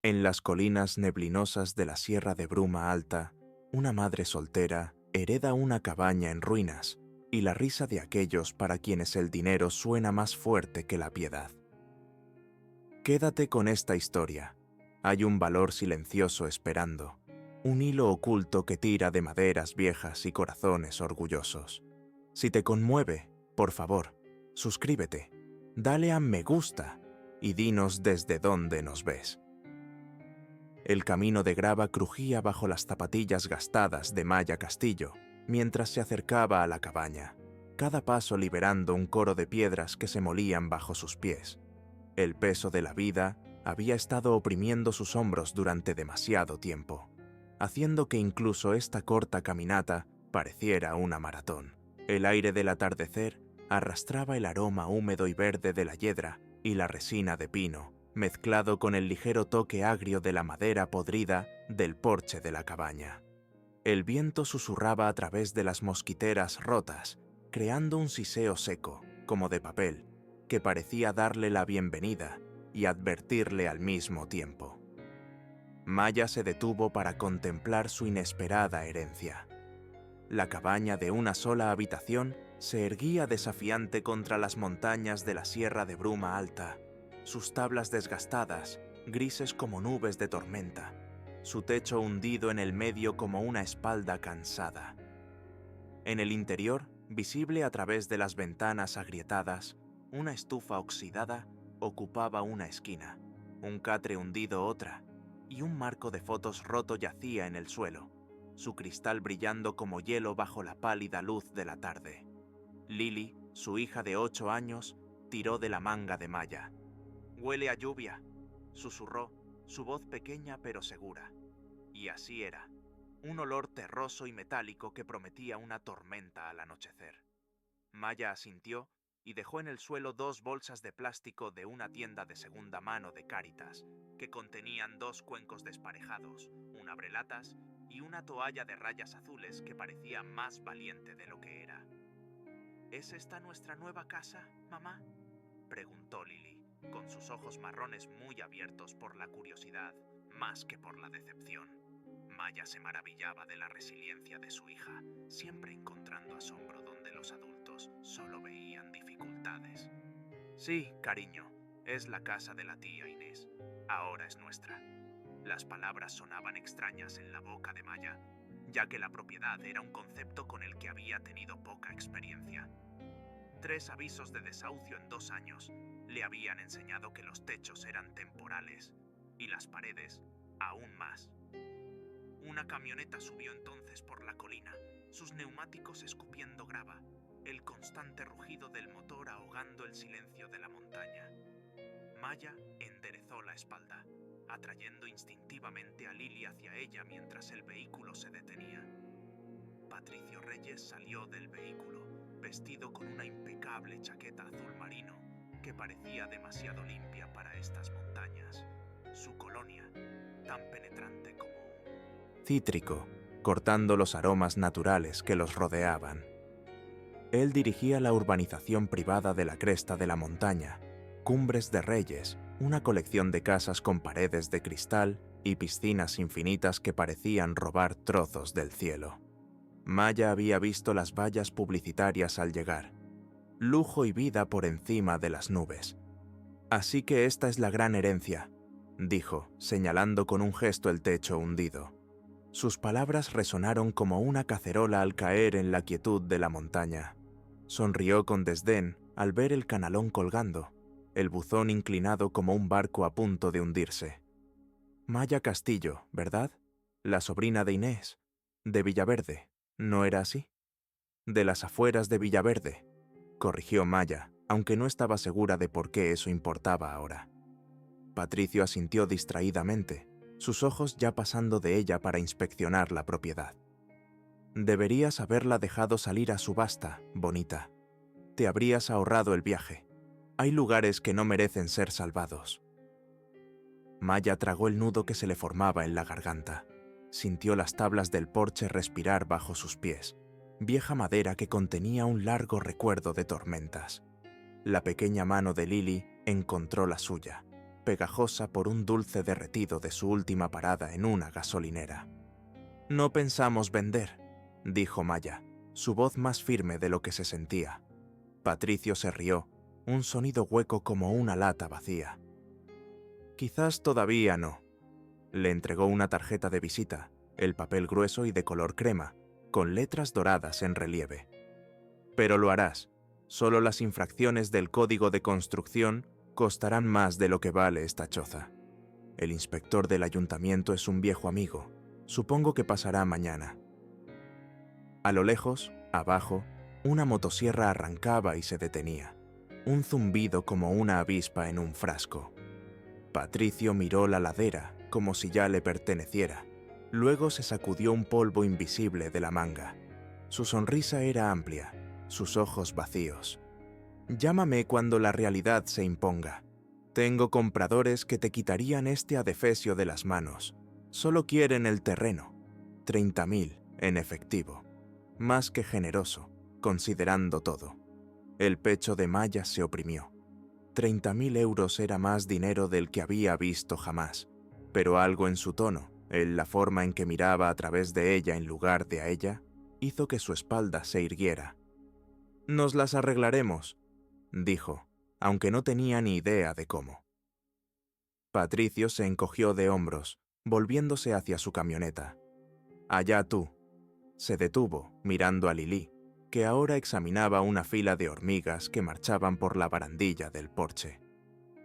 En las colinas neblinosas de la Sierra de Bruma Alta, una madre soltera hereda una cabaña en ruinas y la risa de aquellos para quienes el dinero suena más fuerte que la piedad. Quédate con esta historia. Hay un valor silencioso esperando, un hilo oculto que tira de maderas viejas y corazones orgullosos. Si te conmueve, por favor, suscríbete, dale a me gusta y dinos desde dónde nos ves. El camino de grava crujía bajo las zapatillas gastadas de Maya Castillo mientras se acercaba a la cabaña, cada paso liberando un coro de piedras que se molían bajo sus pies. El peso de la vida había estado oprimiendo sus hombros durante demasiado tiempo, haciendo que incluso esta corta caminata pareciera una maratón. El aire del atardecer arrastraba el aroma húmedo y verde de la hiedra y la resina de pino, mezclado con el ligero toque agrio de la madera podrida del porche de la cabaña. El viento susurraba a través de las mosquiteras rotas, creando un siseo seco, como de papel, que parecía darle la bienvenida y advertirle al mismo tiempo. Maya se detuvo para contemplar su inesperada herencia. La cabaña de una sola habitación se erguía desafiante contra las montañas de la Sierra de Bruma Alta, sus tablas desgastadas, grises como nubes de tormenta, su techo hundido en el medio como una espalda cansada. En el interior, visible a través de las ventanas agrietadas, una estufa oxidada ocupaba una esquina, un catre hundido otra, y un marco de fotos roto yacía en el suelo, su cristal brillando como hielo bajo la pálida luz de la tarde. Lily, su hija de 8 años, tiró de la manga de Maya. «Huele a lluvia», susurró, su voz pequeña pero segura. Y así era, un olor terroso y metálico que prometía una tormenta al anochecer. Maya asintió y dejó en el suelo 2 bolsas de plástico de una tienda de segunda mano de Cáritas, que contenían 2 cuencos desparejados, un abrelatas y una toalla de rayas azules que parecía más valiente de lo que era. «¿Es esta nuestra nueva casa, mamá?», preguntó Lily, con sus ojos marrones muy abiertos por la curiosidad, más que por la decepción. Maya se maravillaba de la resiliencia de su hija, siempre encontrando asombro donde los adultos solo veían dificultades. «Sí, cariño, es la casa de la tía Inés. Ahora es nuestra». Las palabras sonaban extrañas en la boca de Maya, ya que la propiedad era un concepto con el que había tenido poca experiencia. 3 avisos de desahucio en 2 años le habían enseñado que los techos eran temporales y las paredes aún más. Una camioneta subió entonces por la colina, sus neumáticos escupiendo grava, el constante rugido del motor ahogando el silencio de la montaña. Maya enderezó la espalda, atrayendo instintivamente a Lily hacia ella mientras el vehículo se detenía. Patricio Reyes salió del vehículo, vestido con una impecable chaqueta azul marino que parecía demasiado limpia para estas montañas. Su colonia, tan penetrante como cítrico, cortando los aromas naturales que los rodeaban. Él dirigía la urbanización privada de la cresta de la montaña, Cumbres de Reyes, una colección de casas con paredes de cristal y piscinas infinitas que parecían robar trozos del cielo. Maya había visto las vallas publicitarias al llegar. Lujo y vida por encima de las nubes. «Así que esta es la gran herencia», dijo, señalando con un gesto el techo hundido. Sus palabras resonaron como una cacerola al caer en la quietud de la montaña. Sonrió con desdén al ver el canalón colgando, el buzón inclinado como un barco a punto de hundirse. «Maya Castillo, ¿verdad? La sobrina de Inés, de Villaverde, ¿no era así?» «De las afueras de Villaverde», corrigió Maya, aunque no estaba segura de por qué eso importaba ahora. Patricio asintió distraídamente, sus ojos ya pasando de ella para inspeccionar la propiedad. «Deberías haberla dejado salir a subasta, bonita. Te habrías ahorrado el viaje. Hay lugares que no merecen ser salvados». Maya tragó el nudo que se le formaba en la garganta. Sintió las tablas del porche respirar bajo sus pies, vieja madera que contenía un largo recuerdo de tormentas. La pequeña mano de Lily encontró la suya, pegajosa por un dulce derretido de su última parada en una gasolinera. «No pensamos vender», dijo Maya, su voz más firme de lo que se sentía. Patricio se rió, un sonido hueco como una lata vacía. «Quizás todavía no». Le entregó una tarjeta de visita, el papel grueso y de color crema, con letras doradas en relieve. «Pero lo harás. Solo las infracciones del Código de Construcción costarán más de lo que vale esta choza. El inspector del ayuntamiento es un viejo amigo. Supongo que pasará mañana». A lo lejos, abajo, una motosierra arrancaba y se detenía. Un zumbido como una avispa en un frasco. Patricio miró la ladera como si ya le perteneciera. Luego se sacudió un polvo invisible de la manga. Su sonrisa era amplia, sus ojos vacíos. «Llámame cuando la realidad se imponga. Tengo compradores que te quitarían este adefesio de las manos. Solo quieren el terreno. 30.000 en efectivo. Más que generoso, considerando todo». El pecho de Maya se oprimió. 30.000 euros era más dinero del que había visto jamás, pero algo en su tono, en la forma en que miraba a través de ella en lugar de a ella, hizo que su espalda se irguiera. «Nos las arreglaremos», dijo, aunque no tenía ni idea de cómo. Patricio se encogió de hombros, volviéndose hacia su camioneta. «Allá tú». Se detuvo, mirando a Lili, que ahora examinaba una fila de hormigas que marchaban por la barandilla del porche.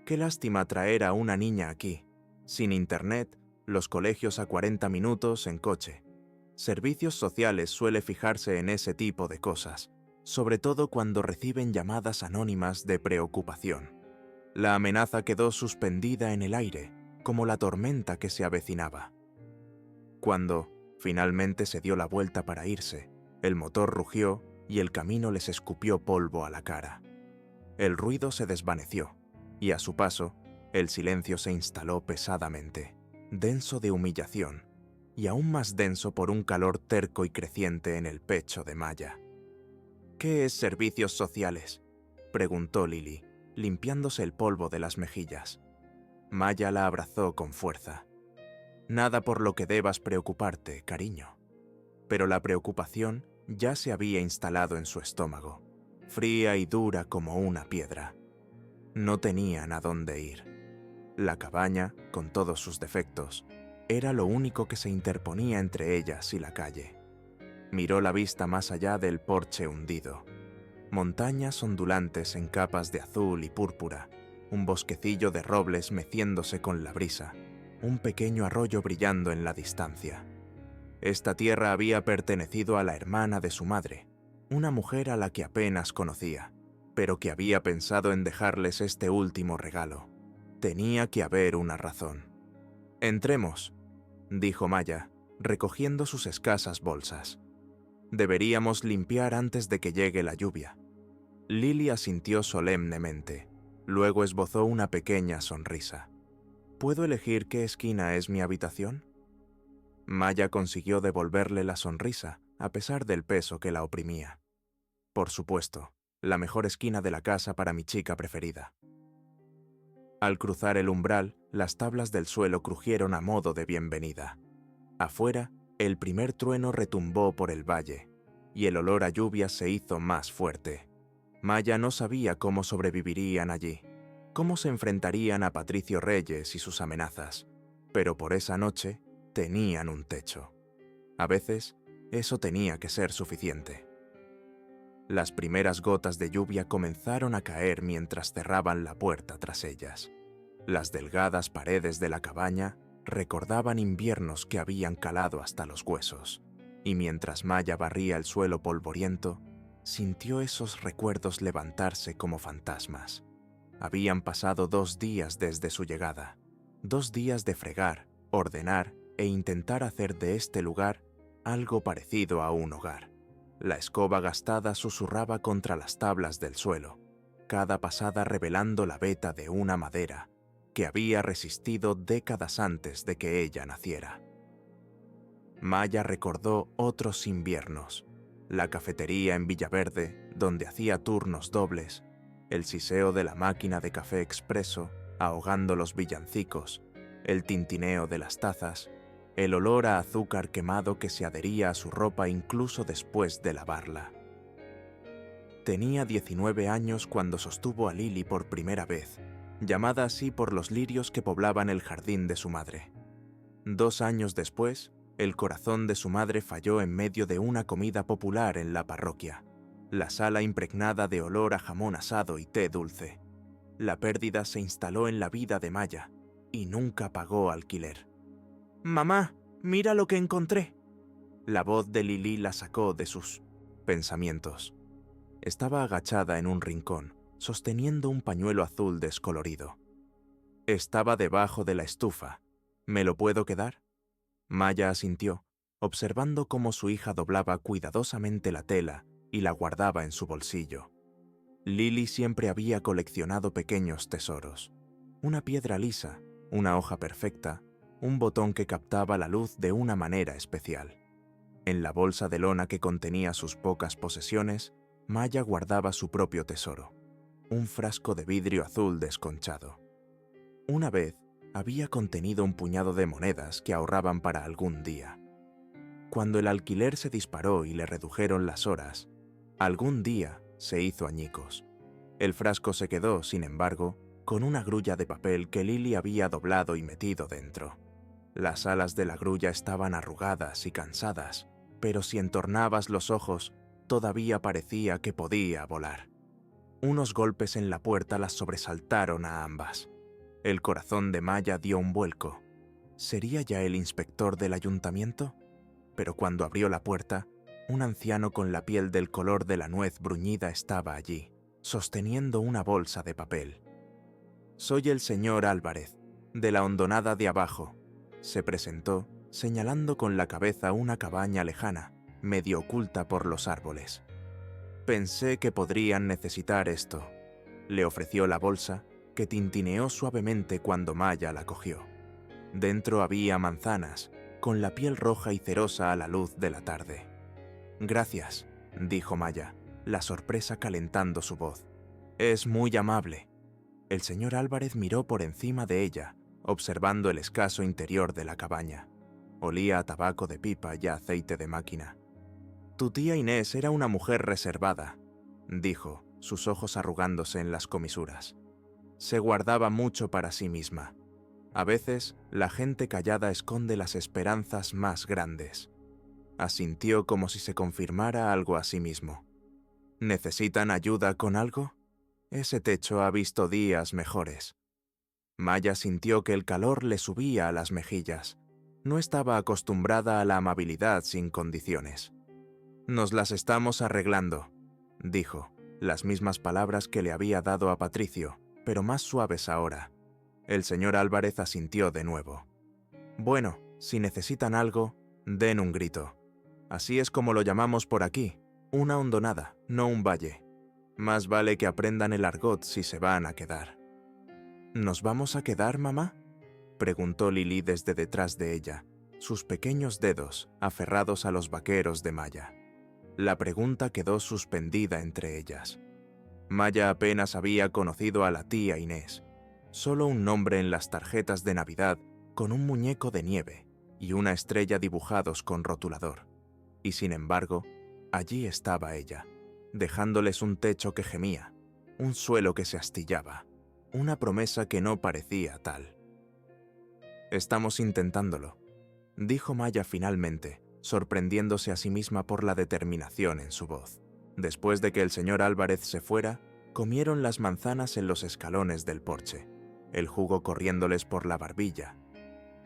«Qué lástima traer a una niña aquí. Sin internet, los colegios a 40 minutos en coche. Servicios sociales suele fijarse en ese tipo de cosas, sobre todo cuando reciben llamadas anónimas de preocupación». La amenaza quedó suspendida en el aire, como la tormenta que se avecinaba. Cuando, finalmente se dio la vuelta para irse, el motor rugió y el camino les escupió polvo a la cara. El ruido se desvaneció, y a su paso, el silencio se instaló pesadamente, denso de humillación, y aún más denso por un calor terco y creciente en el pecho de Maya. «¿Qué es servicios sociales?», preguntó Lili, limpiándose el polvo de las mejillas. Maya la abrazó con fuerza. «Nada por lo que debas preocuparte, cariño». Pero la preocupación ya se había instalado en su estómago, fría y dura como una piedra. No tenían a dónde ir. La cabaña, con todos sus defectos, era lo único que se interponía entre ellas y la calle. Miró la vista más allá del porche hundido. Montañas ondulantes en capas de azul y púrpura, un bosquecillo de robles meciéndose con la brisa, un pequeño arroyo brillando en la distancia. Esta tierra había pertenecido a la hermana de su madre, una mujer a la que apenas conocía, pero que había pensado en dejarles este último regalo. Tenía que haber una razón. «Entremos», dijo Maya, recogiendo sus escasas bolsas. «Deberíamos limpiar antes de que llegue la lluvia». Lili asintió solemnemente, luego esbozó una pequeña sonrisa. «¿Puedo elegir qué esquina es mi habitación?». Maya consiguió devolverle la sonrisa, a pesar del peso que la oprimía. «Por supuesto, la mejor esquina de la casa para mi chica preferida». Al cruzar el umbral, las tablas del suelo crujieron a modo de bienvenida. Afuera, el primer trueno retumbó por el valle, y el olor a lluvia se hizo más fuerte. Maya no sabía cómo sobrevivirían allí, cómo se enfrentarían a Patricio Reyes y sus amenazas, pero por esa noche tenían un techo. A veces, eso tenía que ser suficiente. Las primeras gotas de lluvia comenzaron a caer mientras cerraban la puerta tras ellas. Las delgadas paredes de la cabaña recordaban inviernos que habían calado hasta los huesos, y mientras Maya barría el suelo polvoriento, sintió esos recuerdos levantarse como fantasmas. Habían pasado 2 días desde su llegada, 2 días de fregar, ordenar e intentar hacer de este lugar algo parecido a un hogar. La escoba gastada susurraba contra las tablas del suelo, cada pasada revelando la veta de una madera que había resistido décadas antes de que ella naciera. Maya recordó otros inviernos, la cafetería en Villaverde, donde hacía turnos dobles, el siseo de la máquina de café expreso ahogando los villancicos, el tintineo de las tazas, el olor a azúcar quemado que se adhería a su ropa incluso después de lavarla. Tenía 19 años cuando sostuvo a Lily por primera vez, llamada así por los lirios que poblaban el jardín de su madre. 2 años después, el corazón de su madre falló en medio de una comida popular en la parroquia, la sala impregnada de olor a jamón asado y té dulce. La pérdida se instaló en la vida de Maya y nunca pagó alquiler. «Mamá, mira lo que encontré». La voz de Lily la sacó de sus pensamientos. Estaba agachada en un rincón, sosteniendo un pañuelo azul descolorido. Estaba debajo de la estufa. ¿Me lo puedo quedar? Maya asintió, observando cómo su hija doblaba cuidadosamente la tela y la guardaba en su bolsillo. Lily siempre había coleccionado pequeños tesoros. Una piedra lisa, una hoja perfecta, un botón que captaba la luz de una manera especial. En la bolsa de lona que contenía sus pocas posesiones, Maya guardaba su propio tesoro, un frasco de vidrio azul desconchado. Una vez había contenido un puñado de monedas que ahorraban para algún día. Cuando el alquiler se disparó y le redujeron las horas, algún día se hizo añicos. El frasco se quedó, sin embargo, con una grulla de papel que Lily había doblado y metido dentro. Las alas de la grulla estaban arrugadas y cansadas, pero si entornabas los ojos, todavía parecía que podía volar. Unos golpes en la puerta las sobresaltaron a ambas. El corazón de Maya dio un vuelco. ¿Sería ya el inspector del ayuntamiento? Pero cuando abrió la puerta, un anciano con la piel del color de la nuez bruñida estaba allí, sosteniendo una bolsa de papel. «Soy el señor Álvarez, de la hondonada de abajo», se presentó, señalando con la cabeza una cabaña lejana, medio oculta por los árboles. «Pensé que podrían necesitar esto». Le ofreció la bolsa, que tintineó suavemente cuando Maya la cogió. Dentro había manzanas, con la piel roja y cerosa a la luz de la tarde. «Gracias», dijo Maya, la sorpresa calentando su voz. «Es muy amable». El señor Álvarez miró por encima de ella, observando el escaso interior de la cabaña. Olía a tabaco de pipa y a aceite de máquina. «Tu tía Inés era una mujer reservada», dijo, sus ojos arrugándose en las comisuras. «Se guardaba mucho para sí misma. A veces, la gente callada esconde las esperanzas más grandes». Asintió como si se confirmara algo a sí mismo. «¿Necesitan ayuda con algo? Ese techo ha visto días mejores». Maya sintió que el calor le subía a las mejillas. No estaba acostumbrada a la amabilidad sin condiciones. «Nos las estamos arreglando», dijo, las mismas palabras que le había dado a Patricio, pero más suaves ahora. El señor Álvarez asintió de nuevo. «Bueno, si necesitan algo, den un grito. Así es como lo llamamos por aquí, una hondonada, no un valle. Más vale que aprendan el argot si se van a quedar». «¿Nos vamos a quedar, mamá?», preguntó Lily desde detrás de ella, sus pequeños dedos aferrados a los vaqueros de Maya. La pregunta quedó suspendida entre ellas. Maya apenas había conocido a la tía Inés, solo un nombre en las tarjetas de Navidad con un muñeco de nieve y una estrella dibujados con rotulador. Y sin embargo, allí estaba ella, dejándoles un techo que gemía, un suelo que se astillaba, una promesa que no parecía tal. «Estamos intentándolo», dijo Maya finalmente, sorprendiéndose a sí misma por la determinación en su voz. Después de que el señor Álvarez se fuera, comieron las manzanas en los escalones del porche, el jugo corriéndoles por la barbilla.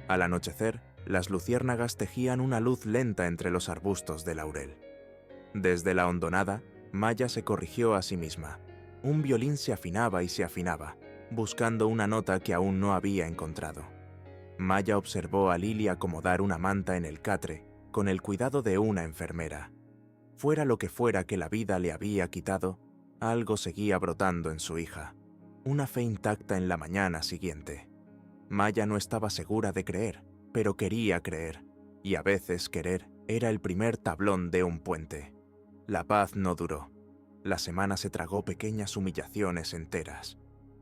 Al anochecer, las luciérnagas tejían una luz lenta entre los arbustos de laurel. Desde la hondonada, Maya se corrigió a sí misma. Un violín se afinaba y se afinaba, buscando una nota que aún no había encontrado. Maya observó a Lily acomodar una manta en el catre, con el cuidado de una enfermera. Fuera lo que fuera que la vida le había quitado, algo seguía brotando en su hija, una fe intacta en la mañana siguiente. Maya no estaba segura de creer, pero quería creer, y a veces querer era el primer tablón de un puente. La paz no duró. La semana se tragó pequeñas humillaciones enteras.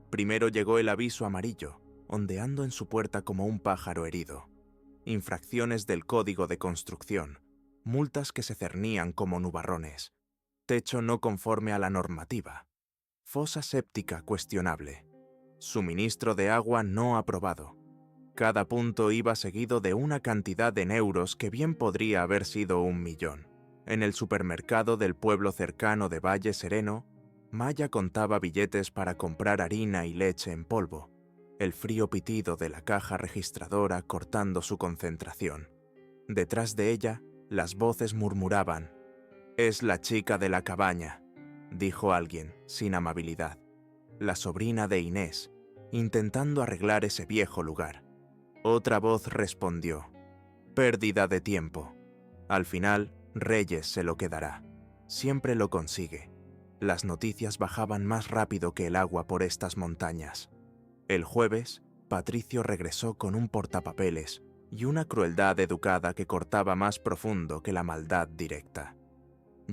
Primero llegó el aviso amarillo, ondeando en su puerta como un pájaro herido. Infracciones del código de construcción, multas que se cernían como nubarrones, techo no conforme a la normativa, fosa séptica cuestionable, suministro de agua no aprobado. Cada punto iba seguido de una cantidad en euros que bien podría haber sido 1.000.000. En el supermercado del pueblo cercano de Valle Sereno, Maya contaba billetes para comprar harina y leche en polvo, el frío pitido de la caja registradora cortando su concentración. Detrás de ella, las voces murmuraban: «Es la chica de la cabaña», dijo alguien, sin amabilidad. La sobrina de Inés, intentando arreglar ese viejo lugar. Otra voz respondió: «Pérdida de tiempo. Al final, Reyes se lo quedará. Siempre lo consigue». Las noticias bajaban más rápido que el agua por estas montañas. El jueves, Patricio regresó con un portapapeles y una crueldad educada que cortaba más profundo que la maldad directa.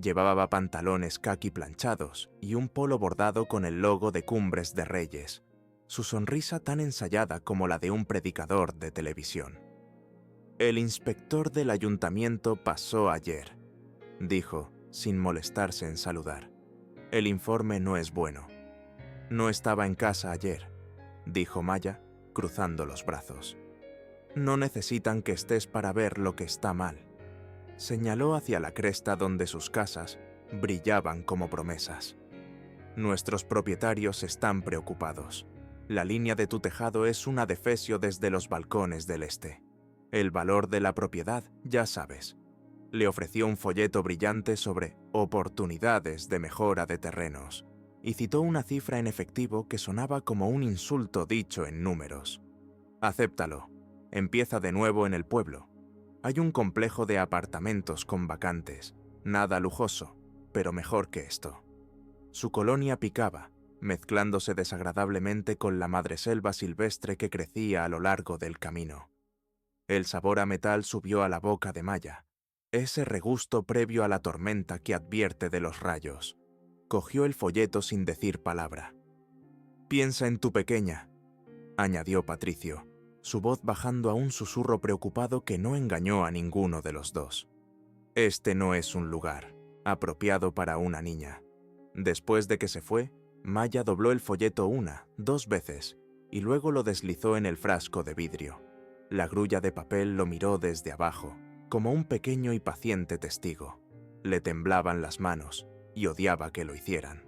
Llevaba pantalones caqui planchados y un polo bordado con el logo de Cumbres de Reyes, su sonrisa tan ensayada como la de un predicador de televisión. «El inspector del ayuntamiento pasó ayer», dijo, sin molestarse en saludar. «El informe no es bueno». «No estaba en casa ayer», dijo Maya, cruzando los brazos. «No necesitan que estés para ver lo que está mal». Señaló hacia la cresta donde sus casas brillaban como promesas. «Nuestros propietarios están preocupados. La línea de tu tejado es un adefesio desde los balcones del este. El valor de la propiedad, ya sabes». Le ofreció un folleto brillante sobre oportunidades de mejora de terrenos y citó una cifra en efectivo que sonaba como un insulto dicho en números. «Acéptalo. Empieza de nuevo en el pueblo. Hay un complejo de apartamentos con vacantes, nada lujoso, pero mejor que esto». Su colonia picaba, mezclándose desagradablemente con la madreselva silvestre que crecía a lo largo del camino. El sabor a metal subió a la boca de Maya, ese regusto previo a la tormenta que advierte de los rayos. Cogió el folleto sin decir palabra. «Piensa en tu pequeña», añadió Patricio, su voz bajando a un susurro preocupado que no engañó a ninguno de los dos. «Este no es un lugar apropiado para una niña». Después de que se fue, Maya dobló el folleto 2 veces y luego lo deslizó en el frasco de vidrio. La grulla de papel lo miró desde abajo, como un pequeño y paciente testigo. Le temblaban las manos y odiaba que lo hicieran.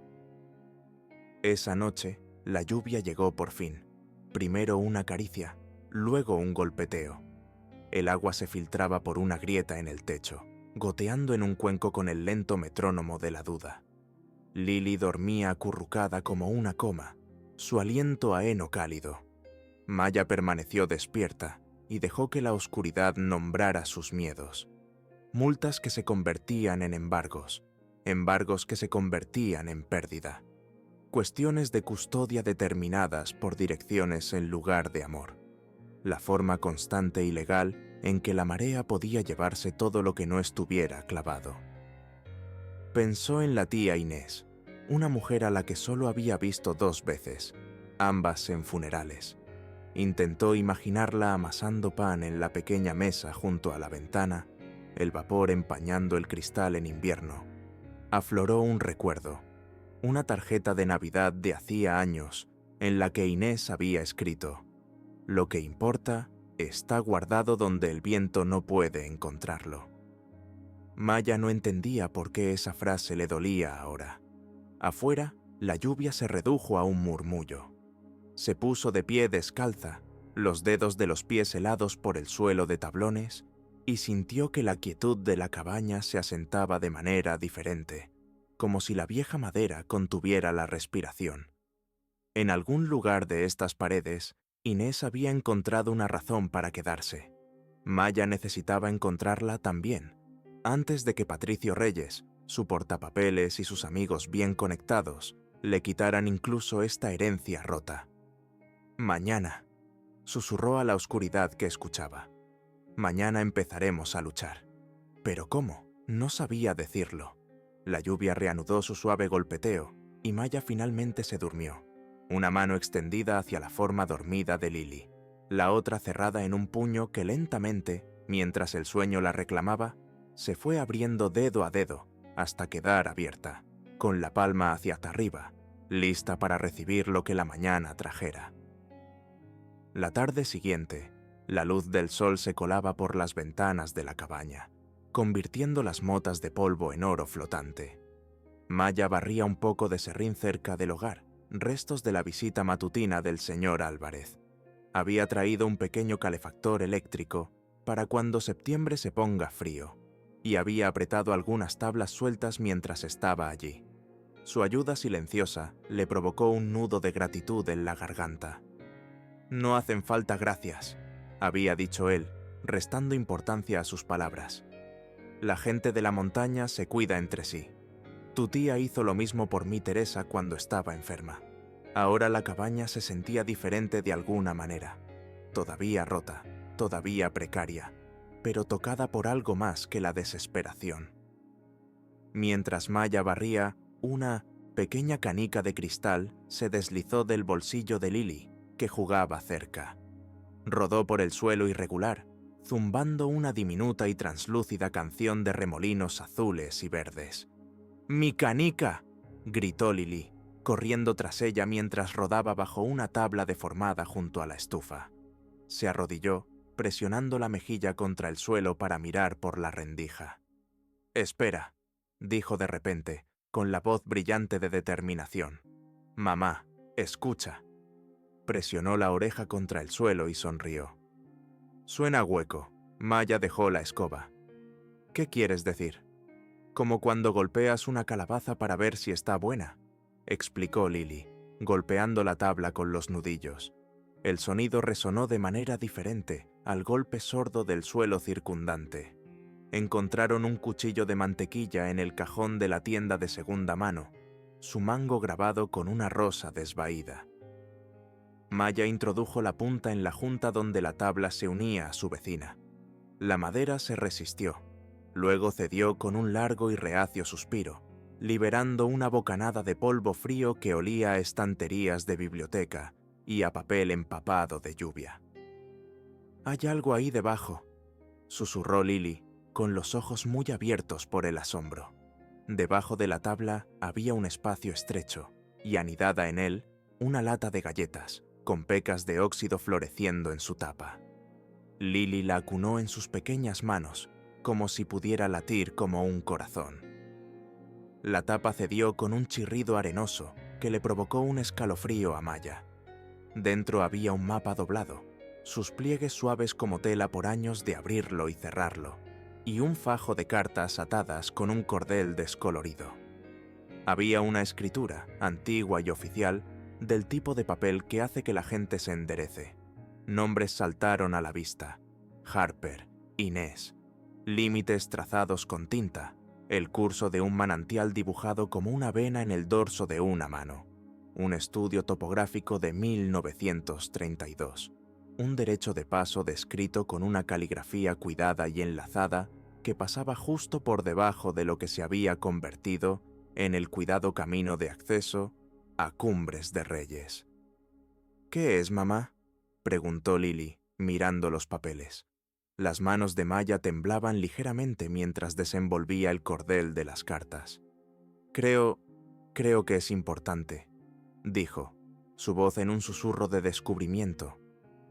Esa noche, la lluvia llegó por fin. Primero una caricia, luego un golpeteo. El agua se filtraba por una grieta en el techo, goteando en un cuenco con el lento metrónomo de la duda. Lily dormía acurrucada como una coma, su aliento a heno cálido. Maya permaneció despierta y dejó que la oscuridad nombrara sus miedos. Multas que se convertían en embargos, embargos que se convertían en pérdida. Cuestiones de custodia determinadas por direcciones en lugar de amor. La forma constante y legal en que la marea podía llevarse todo lo que no estuviera clavado. Pensó en la tía Inés, una mujer a la que solo había visto 2 veces, ambas en funerales. Intentó imaginarla amasando pan en la pequeña mesa junto a la ventana, el vapor empañando el cristal en invierno. Afloró un recuerdo, una tarjeta de Navidad de hacía años, en la que Inés había escrito: «Lo que importa está guardado donde el viento no puede encontrarlo». Maya no entendía por qué esa frase le dolía ahora. Afuera, la lluvia se redujo a un murmullo. Se puso de pie descalza, los dedos de los pies helados por el suelo de tablones, y sintió que la quietud de la cabaña se asentaba de manera diferente, como si la vieja madera contuviera la respiración. En algún lugar de estas paredes, Inés había encontrado una razón para quedarse. Maya necesitaba encontrarla también, antes de que Patricio Reyes, su portapapeles y sus amigos bien conectados, le quitaran incluso esta herencia rota. «Mañana», susurró a la oscuridad que escuchaba. «Mañana empezaremos a luchar». ¿Pero cómo? No sabía decirlo. La lluvia reanudó su suave golpeteo y Maya finalmente se durmió. una mano extendida hacia la forma dormida de Lily, la otra cerrada en un puño que lentamente, mientras el sueño la reclamaba, se fue abriendo dedo a dedo hasta quedar abierta, con la palma hacia arriba, lista para recibir lo que la mañana trajera. La tarde siguiente, la luz del sol se colaba por las ventanas de la cabaña, convirtiendo las motas de polvo en oro flotante. Maya barría un poco de serrín cerca del hogar, restos de la visita matutina del señor Álvarez. Había traído un pequeño calefactor eléctrico para cuando septiembre se ponga frío, y había apretado algunas tablas sueltas mientras estaba allí. Su ayuda silenciosa le provocó un nudo de gratitud en la garganta. «No hacen falta gracias», había dicho él, restando importancia a sus palabras. «La gente de la montaña se cuida entre sí. Tu tía hizo lo mismo por mí, Teresa, cuando estaba enferma. Ahora la cabaña se sentía diferente de alguna manera. Todavía rota, todavía precaria, pero tocada por algo más que la desesperación». Mientras Maya barría, una pequeña canica de cristal se deslizó del bolsillo de Lily, que jugaba cerca. Rodó por el suelo irregular, zumbando una diminuta y translúcida canción de remolinos azules y verdes. «¡Mi canica!», gritó Lily, corriendo tras ella mientras rodaba bajo una tabla deformada junto a la estufa. Se arrodilló, presionando la mejilla contra el suelo para mirar por la rendija. «Espera», dijo de repente, con la voz brillante de determinación. «Mamá, escucha». Presionó la oreja contra el suelo y sonrió. «Suena hueco». Maya dejó la escoba. «¿Qué quieres decir?» «Como cuando golpeas una calabaza para ver si está buena», explicó Lily, golpeando la tabla con los nudillos. El sonido resonó de manera diferente al golpe sordo del suelo circundante. Encontraron un cuchillo de mantequilla en el cajón de la tienda de segunda mano, su mango grabado con una rosa desvaída. Maya introdujo la punta en la junta donde la tabla se unía a su vecina. La madera se resistió, luego cedió con un largo y reacio suspiro, liberando una bocanada de polvo frío que olía a estanterías de biblioteca y a papel empapado de lluvia. «Hay algo ahí debajo», susurró Lily, con los ojos muy abiertos por el asombro. Debajo de la tabla había un espacio estrecho, y anidada en él, una lata de galletas, con pecas de óxido floreciendo en su tapa. Lily la acunó en sus pequeñas manos, como si pudiera latir como un corazón. La tapa cedió con un chirrido arenoso que le provocó un escalofrío a Maya. Dentro había un mapa doblado, sus pliegues suaves como tela por años de abrirlo y cerrarlo, y un fajo de cartas atadas con un cordel descolorido. Había una escritura, antigua y oficial, del tipo de papel que hace que la gente se enderece. Nombres saltaron a la vista: Harper, Inés, límites trazados con tinta, el curso de un manantial dibujado como una vena en el dorso de una mano, un estudio topográfico de 1932, un derecho de paso descrito con una caligrafía cuidada y enlazada que pasaba justo por debajo de lo que se había convertido en el cuidado camino de acceso a Cumbres de Reyes. «¿Qué es, mamá?», preguntó Lily, mirando los papeles. Las manos de Maya temblaban ligeramente mientras desenvolvía el cordel de las cartas. Creo que es importante», dijo, su voz en un susurro de descubrimiento.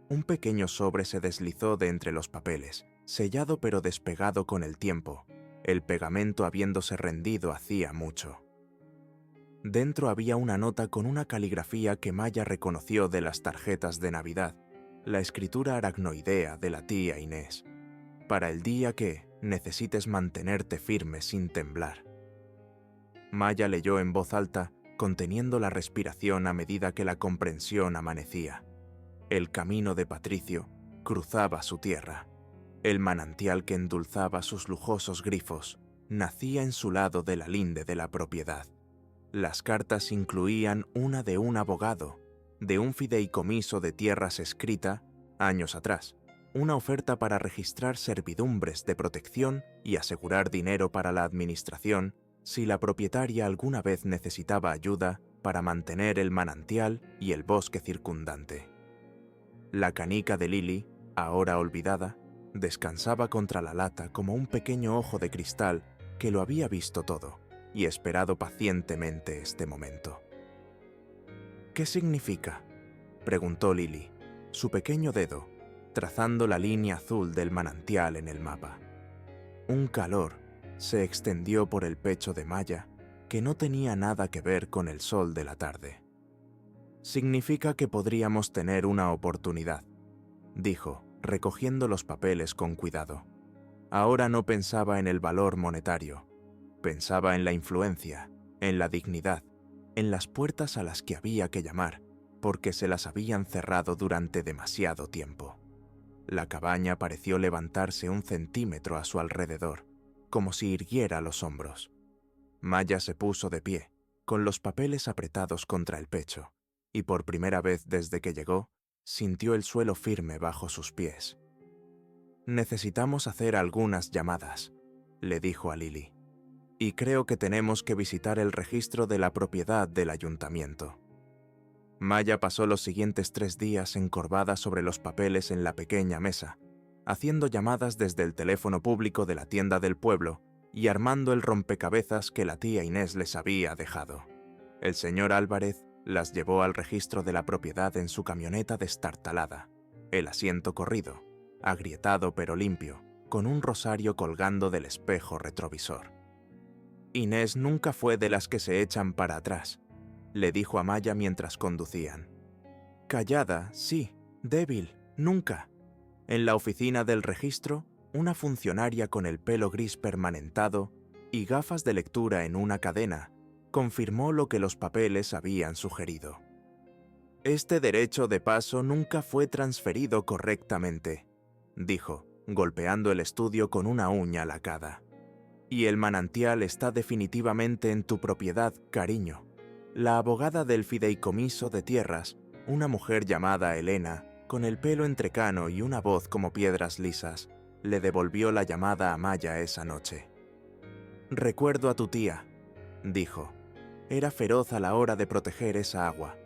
Un pequeño sobre se deslizó de entre los papeles, sellado pero despegado con el tiempo, el pegamento habiéndose rendido hacía mucho. Dentro había una nota con una caligrafía que Maya reconoció de las tarjetas de Navidad, la escritura aracnoidea de la tía Inés. «Para el día que necesites mantenerte firme sin temblar». Maya leyó en voz alta, conteniendo la respiración a medida que la comprensión amanecía. El camino de Patricio cruzaba su tierra. El manantial que endulzaba sus lujosos grifos nacía en su lado de la linde de la propiedad. Las cartas incluían una de un abogado, de un fideicomiso de tierras escrita, años atrás, una oferta para registrar servidumbres de protección y asegurar dinero para la administración si la propietaria alguna vez necesitaba ayuda para mantener el manantial y el bosque circundante. La canica de Lily, ahora olvidada, descansaba contra la lata como un pequeño ojo de cristal que lo había visto todo y esperado pacientemente este momento. «¿Qué significa?», preguntó Lily, su pequeño dedo trazando la línea azul del manantial en el mapa. Un calor se extendió por el pecho de Maya que no tenía nada que ver con el sol de la tarde. «Significa que podríamos tener una oportunidad», dijo, recogiendo los papeles con cuidado. Ahora no pensaba en el valor monetario, pensaba en la influencia, en la dignidad, en las puertas a las que había que llamar, porque se las habían cerrado durante demasiado tiempo. La cabaña pareció levantarse 1 centímetro a su alrededor, como si irguiera los hombros. Maya se puso de pie, con los papeles apretados contra el pecho, y por primera vez desde que llegó, sintió el suelo firme bajo sus pies. «Necesitamos hacer algunas llamadas», le dijo a Lily, «y creo que tenemos que visitar el registro de la propiedad del ayuntamiento». Maya pasó los siguientes 3 días encorvada sobre los papeles en la pequeña mesa, haciendo llamadas desde el teléfono público de la tienda del pueblo y armando el rompecabezas que la tía Inés les había dejado. El señor Álvarez las llevó al registro de la propiedad en su camioneta destartalada, el asiento corrido, agrietado pero limpio, con un rosario colgando del espejo retrovisor. «Inés nunca fue de las que se echan para atrás», le dijo a Maya mientras conducían. «Callada, sí, débil, nunca». En la oficina del registro, una funcionaria con el pelo gris permanentado y gafas de lectura en una cadena confirmó lo que los papeles habían sugerido. «Este derecho de paso nunca fue transferido correctamente», dijo, golpeando el estudio con una uña lacada. «Y el manantial está definitivamente en tu propiedad, cariño». La abogada del fideicomiso de tierras, una mujer llamada Elena, con el pelo entrecano y una voz como piedras lisas, le devolvió la llamada a Maya esa noche. «Recuerdo a tu tía», dijo. «Era feroz a la hora de proteger esa agua.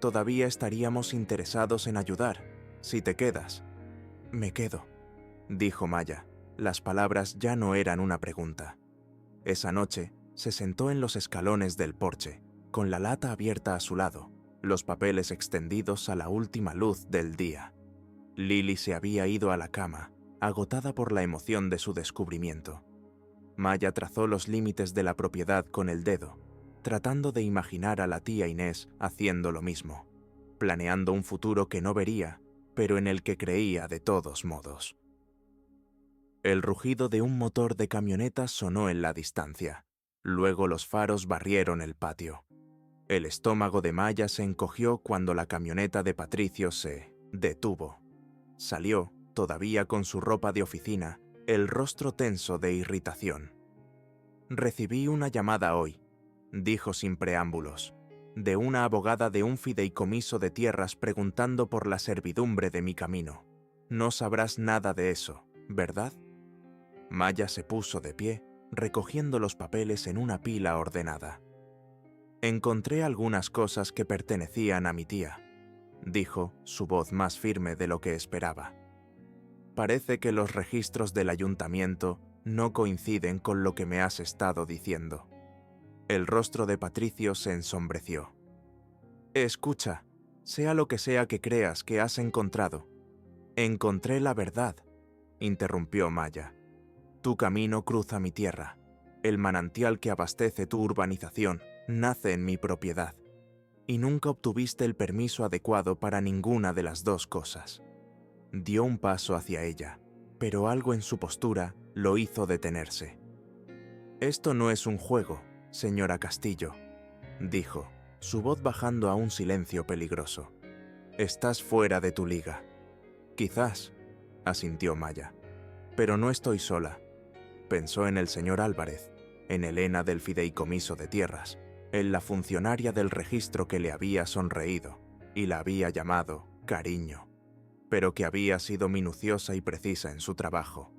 Todavía estaríamos interesados en ayudar, si te quedas». «Me quedo», dijo Maya. Las palabras ya no eran una pregunta. Esa noche se sentó en los escalones del porche, con la lata abierta a su lado, los papeles extendidos a la última luz del día. Lily se había ido a la cama, agotada por la emoción de su descubrimiento. Maya trazó los límites de la propiedad con el dedo, tratando de imaginar a la tía Inés haciendo lo mismo, planeando un futuro que no vería, pero en el que creía de todos modos. El rugido de un motor de camioneta sonó en la distancia. Luego los faros barrieron el patio. El estómago de Maya se encogió cuando la camioneta de Patricio se detuvo. Salió, todavía con su ropa de oficina, el rostro tenso de irritación. «Recibí una llamada hoy», dijo sin preámbulos, «de una abogada de un fideicomiso de tierras preguntando por la servidumbre de mi camino. No sabrás nada de eso, ¿verdad?». Maya se puso de pie, recogiendo los papeles en una pila ordenada. «Encontré algunas cosas que pertenecían a mi tía», dijo, su voz más firme de lo que esperaba. «Parece que los registros del ayuntamiento no coinciden con lo que me has estado diciendo». El rostro de Patricio se ensombreció. «Escucha, sea lo que sea que creas que has encontrado. Encontré la verdad», interrumpió Maya. «Tu camino cruza mi tierra. El manantial que abastece tu urbanización nace en mi propiedad. Y nunca obtuviste el permiso adecuado para ninguna de las dos cosas». Dio un paso hacia ella, pero algo en su postura lo hizo detenerse. «Esto no es un juego, señora Castillo», dijo, su voz bajando a un silencio peligroso. «Estás fuera de tu liga». «Quizás», asintió Maya. «Pero no estoy sola». Pensó en el señor Álvarez, en Elena del fideicomiso de tierras, en la funcionaria del registro que le había sonreído y la había llamado cariño, pero que había sido minuciosa y precisa en su trabajo.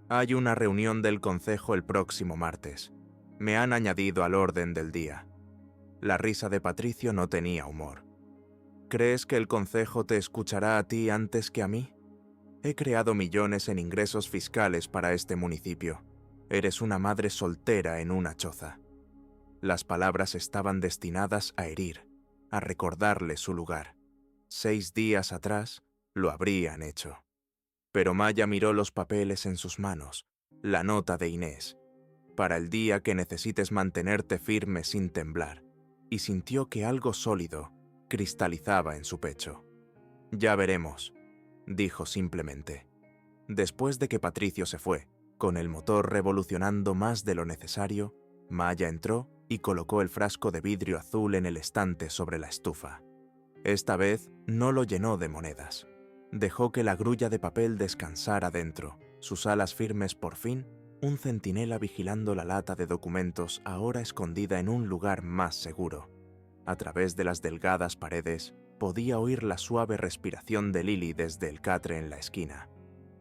«Hay una reunión del concejo el próximo martes. Me han añadido al orden del día». La risa de Patricio no tenía humor. ¿Crees que el concejo te escuchará a ti antes que a mí? He creado millones en ingresos fiscales para este municipio. Eres una madre soltera en una choza. Las palabras estaban destinadas a herir, a recordarle su lugar. 6 días atrás lo habrían hecho. Pero Maya miró los papeles en sus manos, la nota de Inés, para el día que necesites mantenerte firme sin temblar, y sintió que algo sólido cristalizaba en su pecho. Ya veremos, dijo simplemente. Después de que Patricio se fue, con el motor revolucionando más de lo necesario, Maya entró y colocó el frasco de vidrio azul en el estante sobre la estufa. Esta vez no lo llenó de monedas. Dejó que la grulla de papel descansara dentro, sus alas firmes por fin, un centinela vigilando la lata de documentos ahora escondida en un lugar más seguro. A través de las delgadas paredes podía oír la suave respiración de Lily desde el catre en la esquina.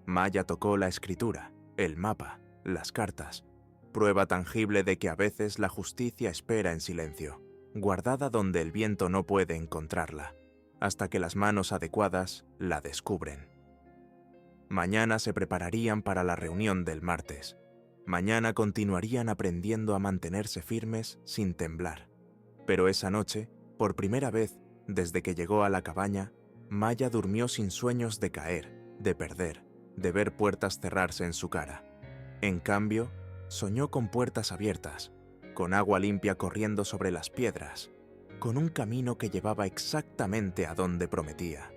Maya tocó la escritura, el mapa, las cartas, prueba tangible de que a veces la justicia espera en silencio, guardada donde el viento no puede encontrarla, hasta que las manos adecuadas la descubren. Mañana se prepararían para la reunión del martes. Mañana continuarían aprendiendo a mantenerse firmes sin temblar. Pero esa noche, por primera vez desde que llegó a la cabaña, Maya durmió sin sueños de caer, de perder, de ver puertas cerrarse en su cara. En cambio, soñó con puertas abiertas, con agua limpia corriendo sobre las piedras, con un camino que llevaba exactamente a donde prometía.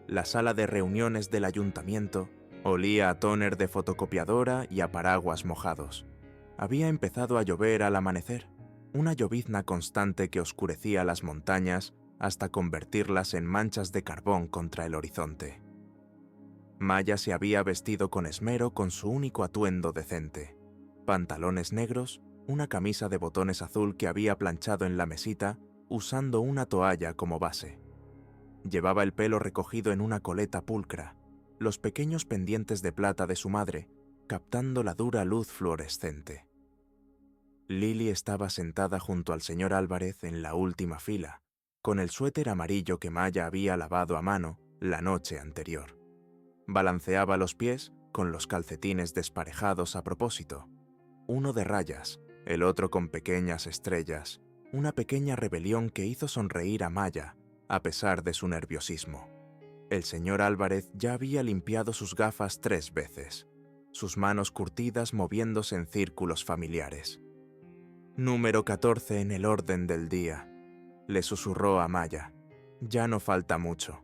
La sala de reuniones del ayuntamiento olía a tóner de fotocopiadora y a paraguas mojados. Había empezado a llover al amanecer, una llovizna constante que oscurecía las montañas hasta convertirlas en manchas de carbón contra el horizonte. Maya se había vestido con esmero con su único atuendo decente: pantalones negros, una camisa de botones azul que había planchado en la mesita usando una toalla como base. Llevaba el pelo recogido en una coleta pulcra, los pequeños pendientes de plata de su madre captando la dura luz fluorescente. Lily estaba sentada junto al señor Álvarez en la última fila, con el suéter amarillo que Maya había lavado a mano la noche anterior. Balanceaba los pies con los calcetines desparejados a propósito, uno de rayas, el otro con pequeñas estrellas, una pequeña rebelión que hizo sonreír a Maya a pesar de su nerviosismo. El señor Álvarez ya había limpiado sus gafas 3 veces, sus manos curtidas moviéndose en círculos familiares. «Número 14 en el orden del día», le susurró a Maya. «Ya no falta mucho».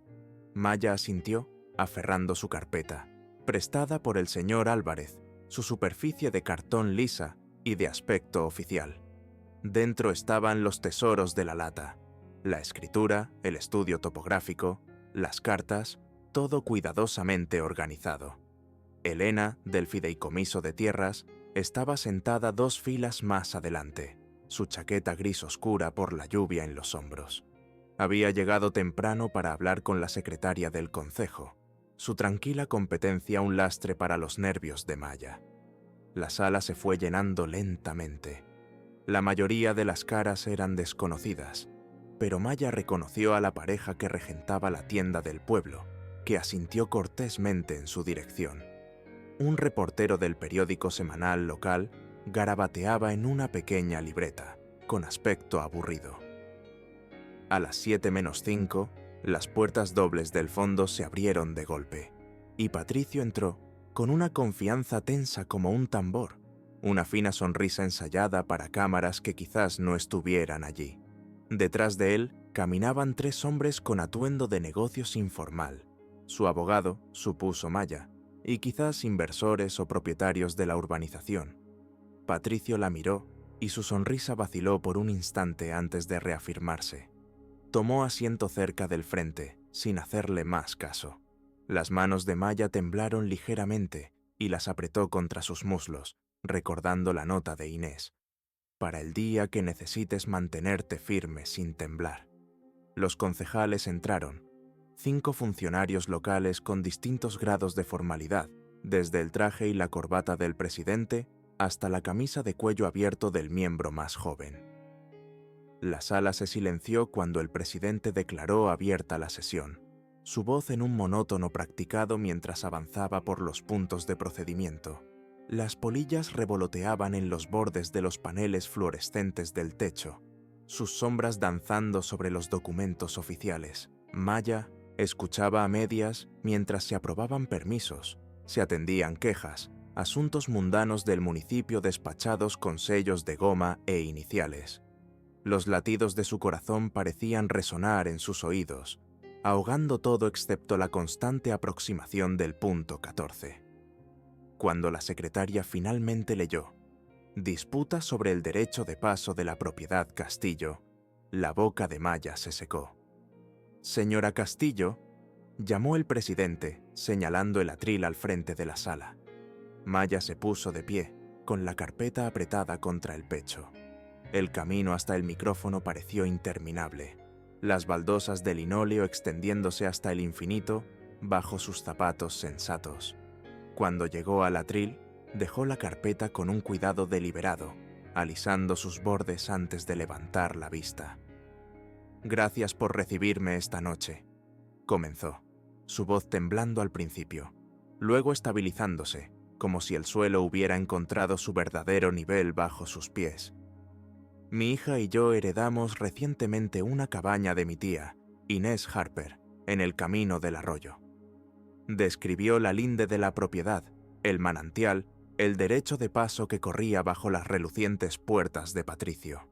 Maya asintió, aferrando su carpeta, prestada por el señor Álvarez, su superficie de cartón lisa y de aspecto oficial. Dentro estaban los tesoros de la lata, la escritura, el estudio topográfico, las cartas, todo cuidadosamente organizado. Elena, del fideicomiso de tierras, estaba sentada 2 filas más adelante, su chaqueta gris oscura por la lluvia en los hombros. Había llegado temprano para hablar con la secretaria del concejo, su tranquila competencia un lastre para los nervios de Maya. La sala se fue llenando lentamente. La mayoría de las caras eran desconocidas, pero Maya reconoció a la pareja que regentaba la tienda del pueblo, que asintió cortésmente en su dirección. Un reportero del periódico semanal local garabateaba en una pequeña libreta, con aspecto aburrido. A las 7:05, las puertas dobles del fondo se abrieron de golpe, y Patricio entró con una confianza tensa como un tambor, una fina sonrisa ensayada para cámaras que quizás no estuvieran allí. Detrás de él caminaban 3 hombres con atuendo de negocios informal, su abogado, supuso Maya, y quizás inversores o propietarios de la urbanización. Patricio la miró y su sonrisa vaciló por un instante antes de reafirmarse. Tomó asiento cerca del frente, sin hacerle más caso. Las manos de Maya temblaron ligeramente y las apretó contra sus muslos, recordando la nota de Inés. Para el día que necesites mantenerte firme sin temblar. Los concejales entraron, 5 funcionarios locales con distintos grados de formalidad, desde el traje y la corbata del presidente hasta la camisa de cuello abierto del miembro más joven. La sala se silenció cuando el presidente declaró abierta la sesión, su voz en un monótono practicado mientras avanzaba por los puntos de procedimiento. Las polillas revoloteaban en los bordes de los paneles fluorescentes del techo, sus sombras danzando sobre los documentos oficiales. Maya escuchaba a medias mientras se aprobaban permisos, se atendían quejas, asuntos mundanos del municipio despachados con sellos de goma e iniciales. Los latidos de su corazón parecían resonar en sus oídos, ahogando todo excepto la constante aproximación del punto 14. Cuando la secretaria finalmente leyó «Disputa sobre el derecho de paso de la propiedad Castillo», la boca de Maya se secó. «Señora Castillo», llamó el presidente, señalando el atril al frente de la sala. Maya se puso de pie, con la carpeta apretada contra el pecho. El camino hasta el micrófono pareció interminable, las baldosas de linóleo extendiéndose hasta el infinito bajo sus zapatos sensatos. Cuando llegó al atril, dejó la carpeta con un cuidado deliberado, alisando sus bordes antes de levantar la vista. «Gracias por recibirme esta noche», comenzó, su voz temblando al principio, luego estabilizándose, como si el suelo hubiera encontrado su verdadero nivel bajo sus pies. «Mi hija y yo heredamos recientemente una cabaña de mi tía, Inés Harper, en el camino del arroyo». Describió la linde de la propiedad, el manantial, el derecho de paso que corría bajo las relucientes puertas de Patricio.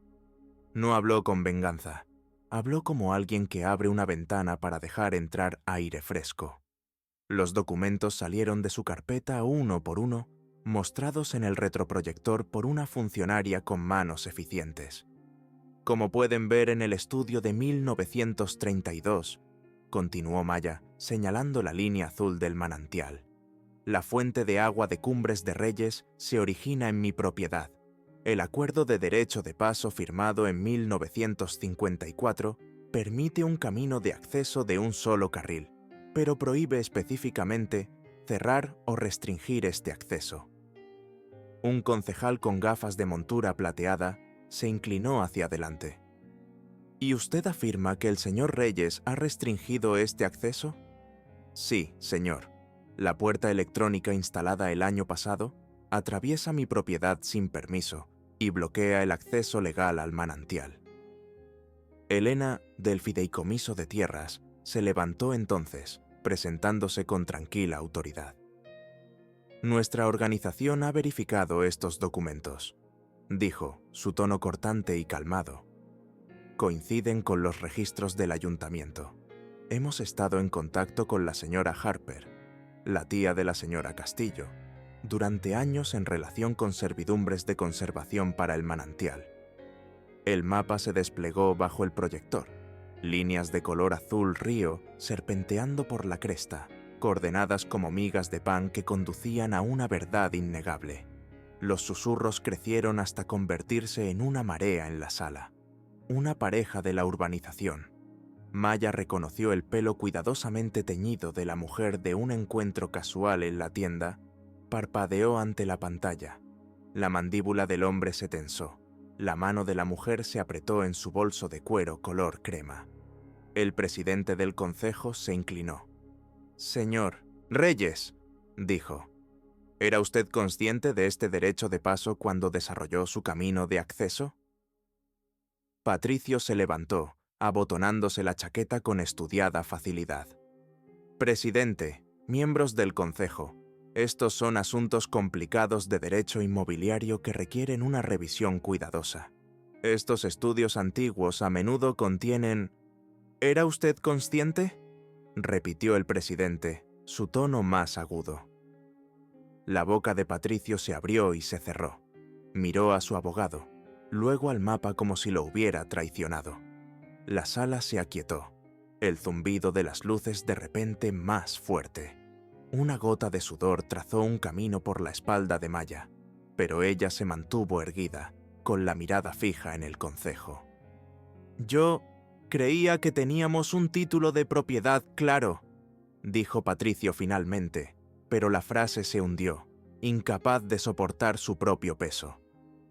No habló con venganza, habló como alguien que abre una ventana para dejar entrar aire fresco. Los documentos salieron de su carpeta uno por uno, mostrados en el retroproyector por una funcionaria con manos eficientes. «Como pueden ver en el estudio de 1932», continuó Maya, señalando la línea azul del manantial. «La fuente de agua de Cumbres de Reyes se origina en mi propiedad. El acuerdo de derecho de paso firmado en 1954 permite un camino de acceso de un solo carril, pero prohíbe específicamente cerrar o restringir este acceso». Un concejal con gafas de montura plateada se inclinó hacia adelante. «¿Y usted afirma que el señor Reyes ha restringido este acceso?» «Sí, señor. La puerta electrónica instalada el año pasado atraviesa mi propiedad sin permiso y bloquea el acceso legal al manantial». Elena, del Fideicomiso de Tierras, se levantó entonces, presentándose con tranquila autoridad. «Nuestra organización ha verificado estos documentos», dijo, su tono cortante y calmado. «Coinciden con los registros del ayuntamiento. Hemos estado en contacto con la señora Harper, la tía de la señora Castillo, durante años en relación con servidumbres de conservación para el manantial». El mapa se desplegó bajo el proyector, líneas de color azul río serpenteando por la cresta, coordenadas como migas de pan que conducían a una verdad innegable. Los susurros crecieron hasta convertirse en una marea en la sala. Una pareja de la urbanización. Maya reconoció el pelo cuidadosamente teñido de la mujer de un encuentro casual en la tienda, parpadeó ante la pantalla. La mandíbula del hombre se tensó. La mano de la mujer se apretó en su bolso de cuero color crema. El presidente del concejo se inclinó. «Señor Reyes», dijo, «¿era usted consciente de este derecho de paso cuando desarrolló su camino de acceso?» Patricio se levantó, abotonándose la chaqueta con estudiada facilidad. «Presidente, miembros del concejo, estos son asuntos complicados de derecho inmobiliario que requieren una revisión cuidadosa. Estos estudios antiguos a menudo contienen...» «¿Era usted consciente?», repitió el presidente, su tono más agudo. La boca de Patricio se abrió y se cerró. Miró a su abogado, luego al mapa como si lo hubiera traicionado. La sala se aquietó, el zumbido de las luces de repente más fuerte. Una gota de sudor trazó un camino por la espalda de Maya, pero ella se mantuvo erguida, con la mirada fija en el concejo. «Yo creía que teníamos un título de propiedad claro», dijo Patricio finalmente, pero la frase se hundió, incapaz de soportar su propio peso.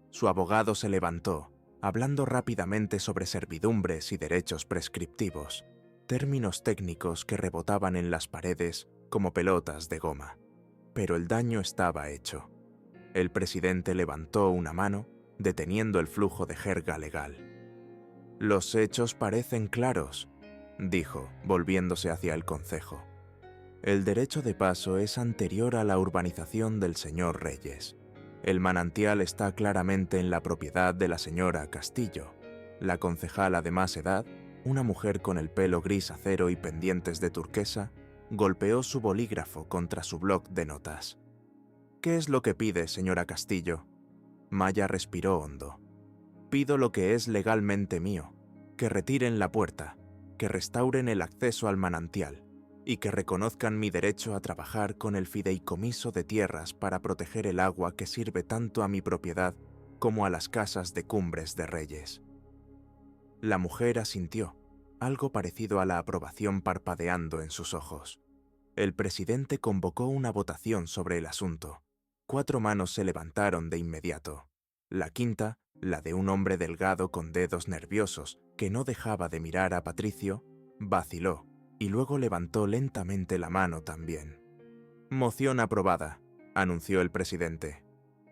Su abogado se levantó, hablando rápidamente sobre servidumbres y derechos prescriptivos, términos técnicos que rebotaban en las paredes como pelotas de goma. Pero el daño estaba hecho. El presidente levantó una mano, deteniendo el flujo de jerga legal. «Los hechos parecen claros», dijo, volviéndose hacia el concejo. «El derecho de paso es anterior a la urbanización del señor Reyes. El manantial está claramente en la propiedad de la señora Castillo. La concejala de más edad, una mujer con el pelo gris acero y pendientes de turquesa, golpeó su bolígrafo contra su bloc de notas. «¿Qué es lo que pide, señora Castillo?» Maya respiró hondo. «Pido lo que es legalmente mío, que retiren la puerta, que restauren el acceso al manantial y que reconozcan mi derecho a trabajar con el fideicomiso de tierras para proteger el agua que sirve tanto a mi propiedad como a las casas de Cumbres de Reyes». La mujer asintió, algo parecido a la aprobación parpadeando en sus ojos. El presidente convocó una votación sobre el asunto. 4 manos se levantaron de inmediato. La quinta, la de un hombre delgado con dedos nerviosos que no dejaba de mirar a Patricio, vaciló y luego levantó lentamente la mano también. «Moción aprobada», anunció el presidente.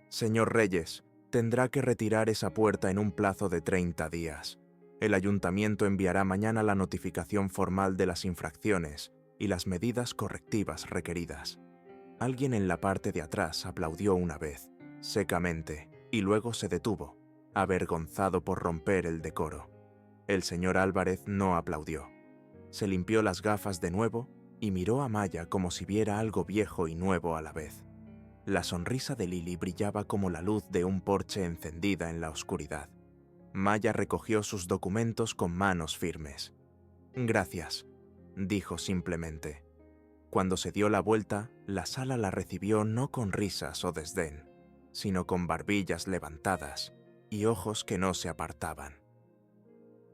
«Señor Reyes, tendrá que retirar esa puerta en un plazo de 30 días. El ayuntamiento enviará mañana la notificación formal de las infracciones y las medidas correctivas requeridas». Alguien en la parte de atrás aplaudió una vez, secamente, y luego se detuvo, avergonzado por romper el decoro. El señor Álvarez no aplaudió. Se limpió las gafas de nuevo y miró a Maya como si viera algo viejo y nuevo a la vez. La sonrisa de Lili brillaba como la luz de un porche encendida en la oscuridad. Maya recogió sus documentos con manos firmes. «Gracias», dijo simplemente. Cuando se dio la vuelta, la sala la recibió no con risas o desdén, sino con barbillas levantadas y ojos que no se apartaban.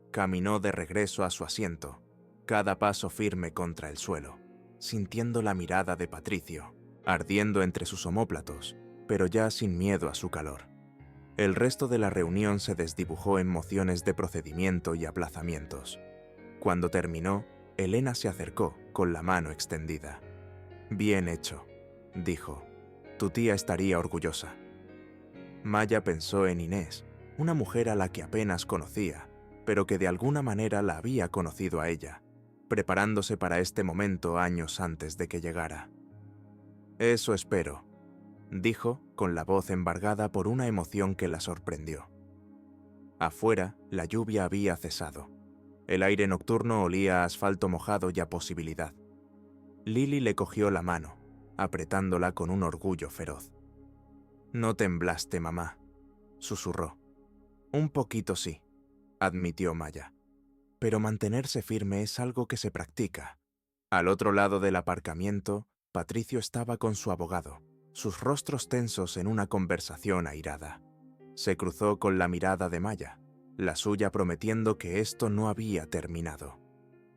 Caminó de regreso a su asiento, cada paso firme contra el suelo, sintiendo la mirada de Patricio, ardiendo entre sus omóplatos, pero ya sin miedo a su calor. El resto de la reunión se desdibujó en mociones de procedimiento y aplazamientos. Cuando terminó, Elena se acercó con la mano extendida. «Bien hecho», dijo. «Tu tía estaría orgullosa». Maya pensó en Inés, una mujer a la que apenas conocía, pero que de alguna manera la había conocido a ella, preparándose para este momento años antes de que llegara. «Eso espero», dijo, con la voz embargada por una emoción que la sorprendió. Afuera, la lluvia había cesado. El aire nocturno olía a asfalto mojado y a posibilidad. Lili le cogió la mano, apretándola con un orgullo feroz. «No temblaste, mamá», susurró. «Un poquito sí», admitió Maya. «Pero mantenerse firme es algo que se practica». Al otro lado del aparcamiento, Patricio estaba con su abogado, sus rostros tensos en una conversación airada. Se cruzó con la mirada de Maya, la suya prometiendo que esto no había terminado.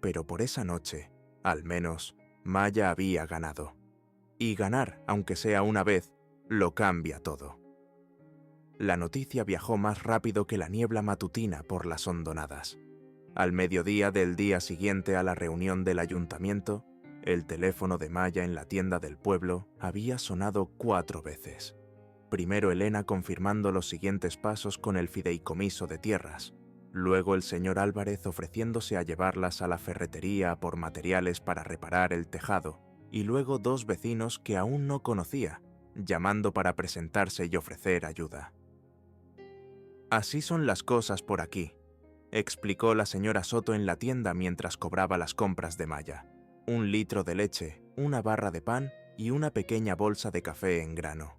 Pero por esa noche, al menos, Maya había ganado. Y ganar, aunque sea una vez, lo cambia todo. La noticia viajó más rápido que la niebla matutina por las hondonadas. Al mediodía del día siguiente a la reunión del ayuntamiento, el teléfono de Maya en la tienda del pueblo había sonado 4 veces. Primero Elena confirmando los siguientes pasos con el fideicomiso de tierras, luego el señor Álvarez ofreciéndose a llevarlas a la ferretería por materiales para reparar el tejado, y luego 2 vecinos que aún no conocía, llamando para presentarse y ofrecer ayuda. «Así son las cosas por aquí», explicó la señora Soto en la tienda mientras cobraba las compras de Maya. 1 litro de leche, una barra de pan y una pequeña bolsa de café en grano.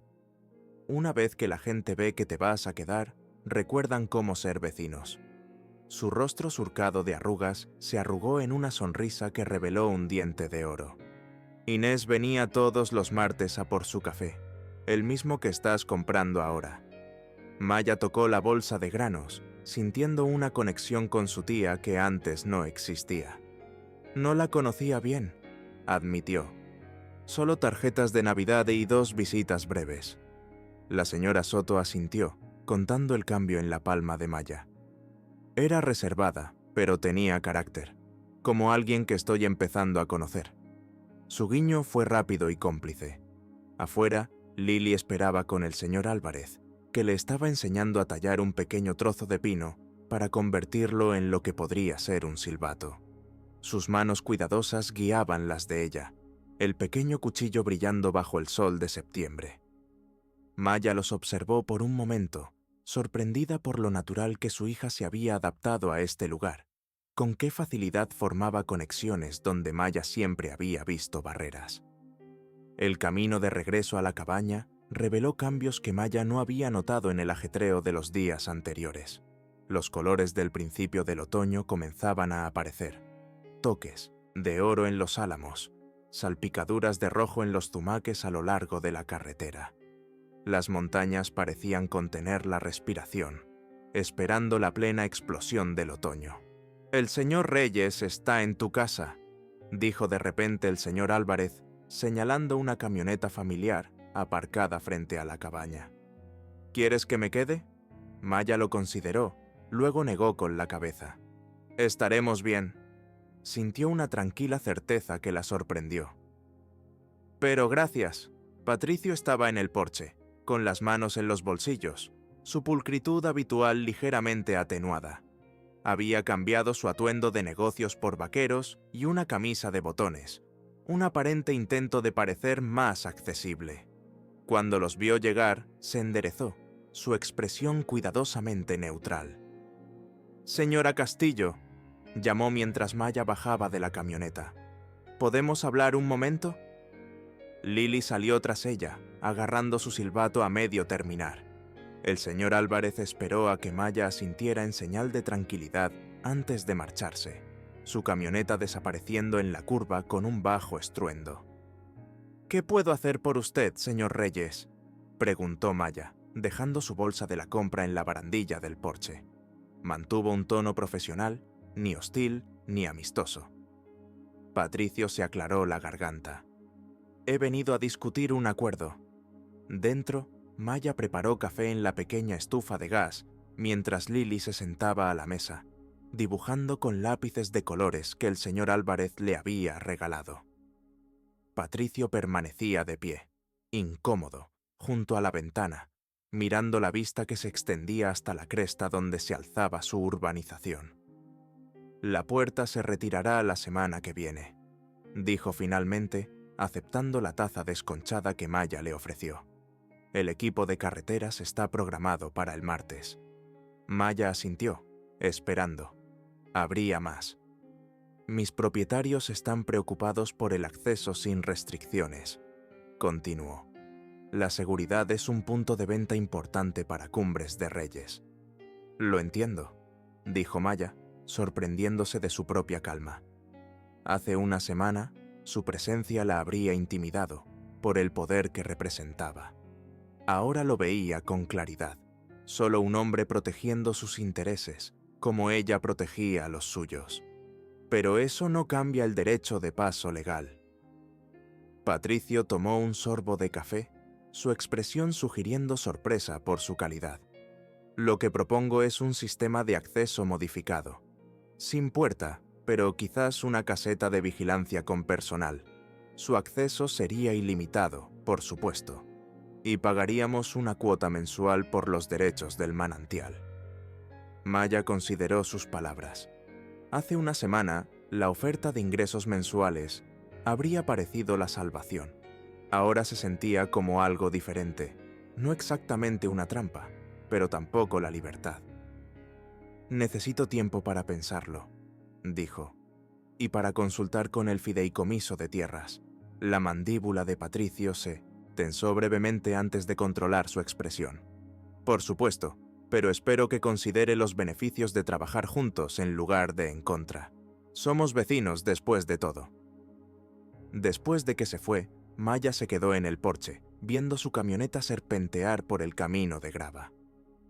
Una vez que la gente ve que te vas a quedar, recuerdan cómo ser vecinos. Su rostro surcado de arrugas se arrugó en una sonrisa que reveló un diente de oro. Inés venía todos los martes a por su café, el mismo que estás comprando ahora. Maya tocó la bolsa de granos, sintiendo una conexión con su tía que antes no existía. No la conocía bien, admitió. Solo tarjetas de Navidad y 2 visitas breves. La señora Soto asintió, contando el cambio en la palma de Maya. Era reservada, pero tenía carácter, como alguien que estoy empezando a conocer. Su guiño fue rápido y cómplice. Afuera, Lily esperaba con el señor Álvarez, que le estaba enseñando a tallar un pequeño trozo de pino para convertirlo en lo que podría ser un silbato. Sus manos cuidadosas guiaban las de ella, el pequeño cuchillo brillando bajo el sol de septiembre. Maya los observó por un momento, sorprendida por lo natural que su hija se había adaptado a este lugar, con qué facilidad formaba conexiones donde Maya siempre había visto barreras. El camino de regreso a la cabaña reveló cambios que Maya no había notado en el ajetreo de los días anteriores. Los colores del principio del otoño comenzaban a aparecer. Toques de oro en los álamos, salpicaduras de rojo en los zumaques a lo largo de la carretera. Las montañas parecían contener la respiración, esperando la plena explosión del otoño. «El señor Reyes está en tu casa», dijo de repente el señor Álvarez, señalando una camioneta familiar aparcada frente a la cabaña. «¿Quieres que me quede?» Maya lo consideró, luego negó con la cabeza. «Estaremos bien». Sintió una tranquila certeza que la sorprendió. «Pero gracias». Patricio estaba en el porche, con las manos en los bolsillos, su pulcritud habitual ligeramente atenuada. Había cambiado su atuendo de negocios por vaqueros y una camisa de botones, un aparente intento de parecer más accesible. Cuando los vio llegar, se enderezó, su expresión cuidadosamente neutral. «Señora Castillo», llamó mientras Maya bajaba de la camioneta. «¿Podemos hablar un momento?» Lily salió tras ella, agarrando su silbato a medio terminar. El señor Álvarez esperó a que Maya asintiera en señal de tranquilidad antes de marcharse, su camioneta desapareciendo en la curva con un bajo estruendo. «¿Qué puedo hacer por usted, señor Reyes?», preguntó Maya, dejando su bolsa de la compra en la barandilla del porche. Mantuvo un tono profesional, ni hostil ni amistoso. Patricio se aclaró la garganta. «He venido a discutir un acuerdo». Dentro, Maya preparó café en la pequeña estufa de gas, mientras Lily se sentaba a la mesa, dibujando con lápices de colores que el señor Álvarez le había regalado. Patricio permanecía de pie, incómodo, junto a la ventana, mirando la vista que se extendía hasta la cresta donde se alzaba su urbanización. «La puerta se retirará la semana que viene», dijo finalmente, aceptando la taza desconchada que Maya le ofreció. «El equipo de carreteras está programado para el martes». Maya asintió, esperando. Habría más. «Mis propietarios están preocupados por el acceso sin restricciones», continuó. «La seguridad es un punto de venta importante para Cumbres de Reyes». «Lo entiendo», dijo Maya, sorprendiéndose de su propia calma. Hace una semana, su presencia la habría intimidado por el poder que representaba. Ahora lo veía con claridad, solo un hombre protegiendo sus intereses, como ella protegía a los suyos. Pero eso no cambia el derecho de paso legal. Patricio tomó un sorbo de café, su expresión sugiriendo sorpresa por su calidad. «Lo que propongo es un sistema de acceso modificado, sin puerta, pero quizás una caseta de vigilancia con personal. Su acceso sería ilimitado, por supuesto, y pagaríamos una cuota mensual por los derechos del manantial». Maya consideró sus palabras. Hace una semana, la oferta de ingresos mensuales habría parecido la salvación. Ahora se sentía como algo diferente, no exactamente una trampa, pero tampoco la libertad. «Necesito tiempo para pensarlo», dijo, «y para consultar con el fideicomiso de tierras». La mandíbula de Patricio se tensó brevemente antes de controlar su expresión. «Por supuesto, pero espero que considere los beneficios de trabajar juntos en lugar de en contra. Somos vecinos después de todo». Después de que se fue, Maya se quedó en el porche, viendo su camioneta serpentear por el camino de grava.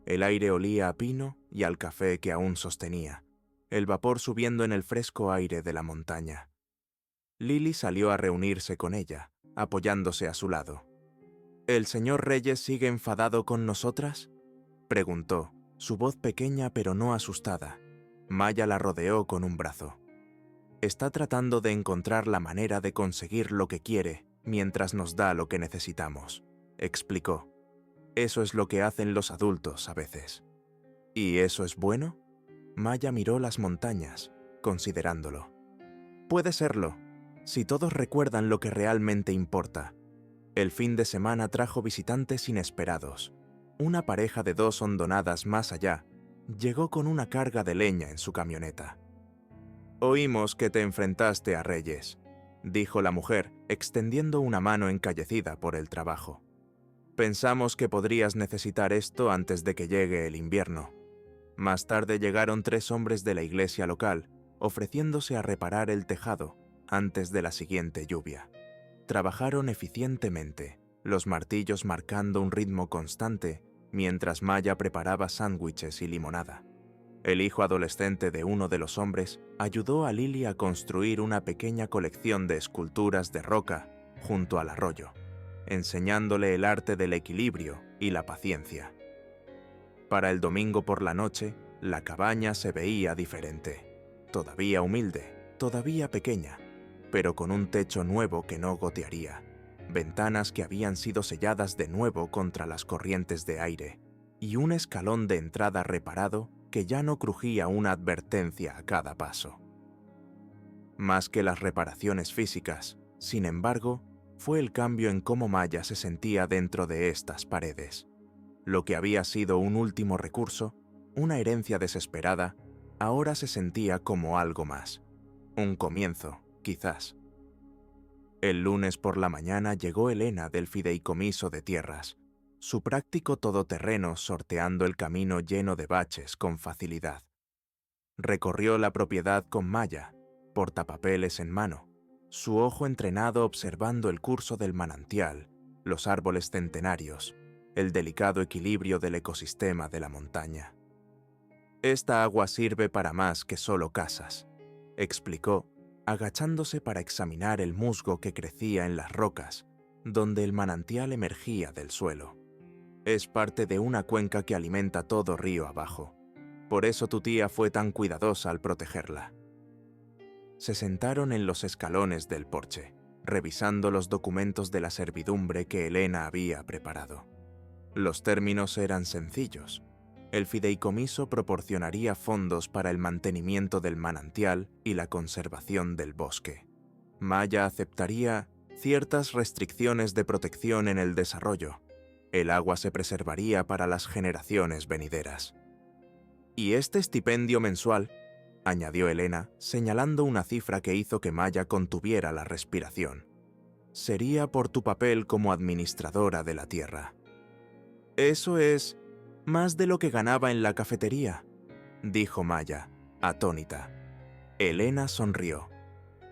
El aire olía a pino y al café que aún sostenía, el vapor subiendo en el fresco aire de la montaña. Lily salió a reunirse con ella, apoyándose a su lado. «¿El señor Reyes sigue enfadado con nosotras?», preguntó, su voz pequeña pero no asustada, Maya la rodeó con un brazo. Está tratando de encontrar la manera de conseguir lo que quiere mientras nos da lo que necesitamos, explicó. Eso es lo que hacen los adultos a veces. ¿Y eso es bueno? Maya miró las montañas, considerándolo. Puede serlo, si todos recuerdan lo que realmente importa. El fin de semana trajo visitantes inesperados. Una pareja de 2 hondonadas más allá llegó con una carga de leña en su camioneta. Oímos que te enfrentaste a reyes, dijo la mujer, extendiendo una mano encallecida por el trabajo. Pensamos que podrías necesitar esto antes de que llegue el invierno. Más tarde llegaron 3 hombres de la iglesia local, ofreciéndose a reparar el tejado antes de la siguiente lluvia. Trabajaron eficientemente, los martillos marcando un ritmo constante, mientras Maya preparaba sándwiches y limonada. El hijo adolescente de uno de los hombres ayudó a Lily a construir una pequeña colección de esculturas de roca junto al arroyo, enseñándole el arte del equilibrio y la paciencia. Para el domingo por la noche, la cabaña se veía diferente. Todavía humilde, todavía pequeña, pero con un techo nuevo que no gotearía, ventanas que habían sido selladas de nuevo contra las corrientes de aire, y un escalón de entrada reparado que ya no crujía una advertencia a cada paso. Más que las reparaciones físicas, sin embargo, fue el cambio en cómo Maya se sentía dentro de estas paredes. Lo que había sido un último recurso, una herencia desesperada, ahora se sentía como algo más. Un comienzo, quizás. El lunes por la mañana llegó Elena del fideicomiso de tierras, su práctico todoterreno sorteando el camino lleno de baches con facilidad. Recorrió la propiedad con Maya, portapapeles en mano, su ojo entrenado observando el curso del manantial, los árboles centenarios, el delicado equilibrio del ecosistema de la montaña. Esta agua sirve para más que solo casas, explicó, agachándose para examinar el musgo que crecía en las rocas, donde el manantial emergía del suelo. Es parte de una cuenca que alimenta todo río abajo. Por eso tu tía fue tan cuidadosa al protegerla. Se sentaron en los escalones del porche, revisando los documentos de la servidumbre que Elena había preparado. Los términos eran sencillos. El fideicomiso proporcionaría fondos para el mantenimiento del manantial y la conservación del bosque. Maya aceptaría ciertas restricciones de protección en el desarrollo. El agua se preservaría para las generaciones venideras. Y este estipendio mensual, añadió Elena, señalando una cifra que hizo que Maya contuviera la respiración, sería por tu papel como administradora de la tierra. Eso es más de lo que ganaba en la cafetería, dijo Maya, atónita. Elena sonrió.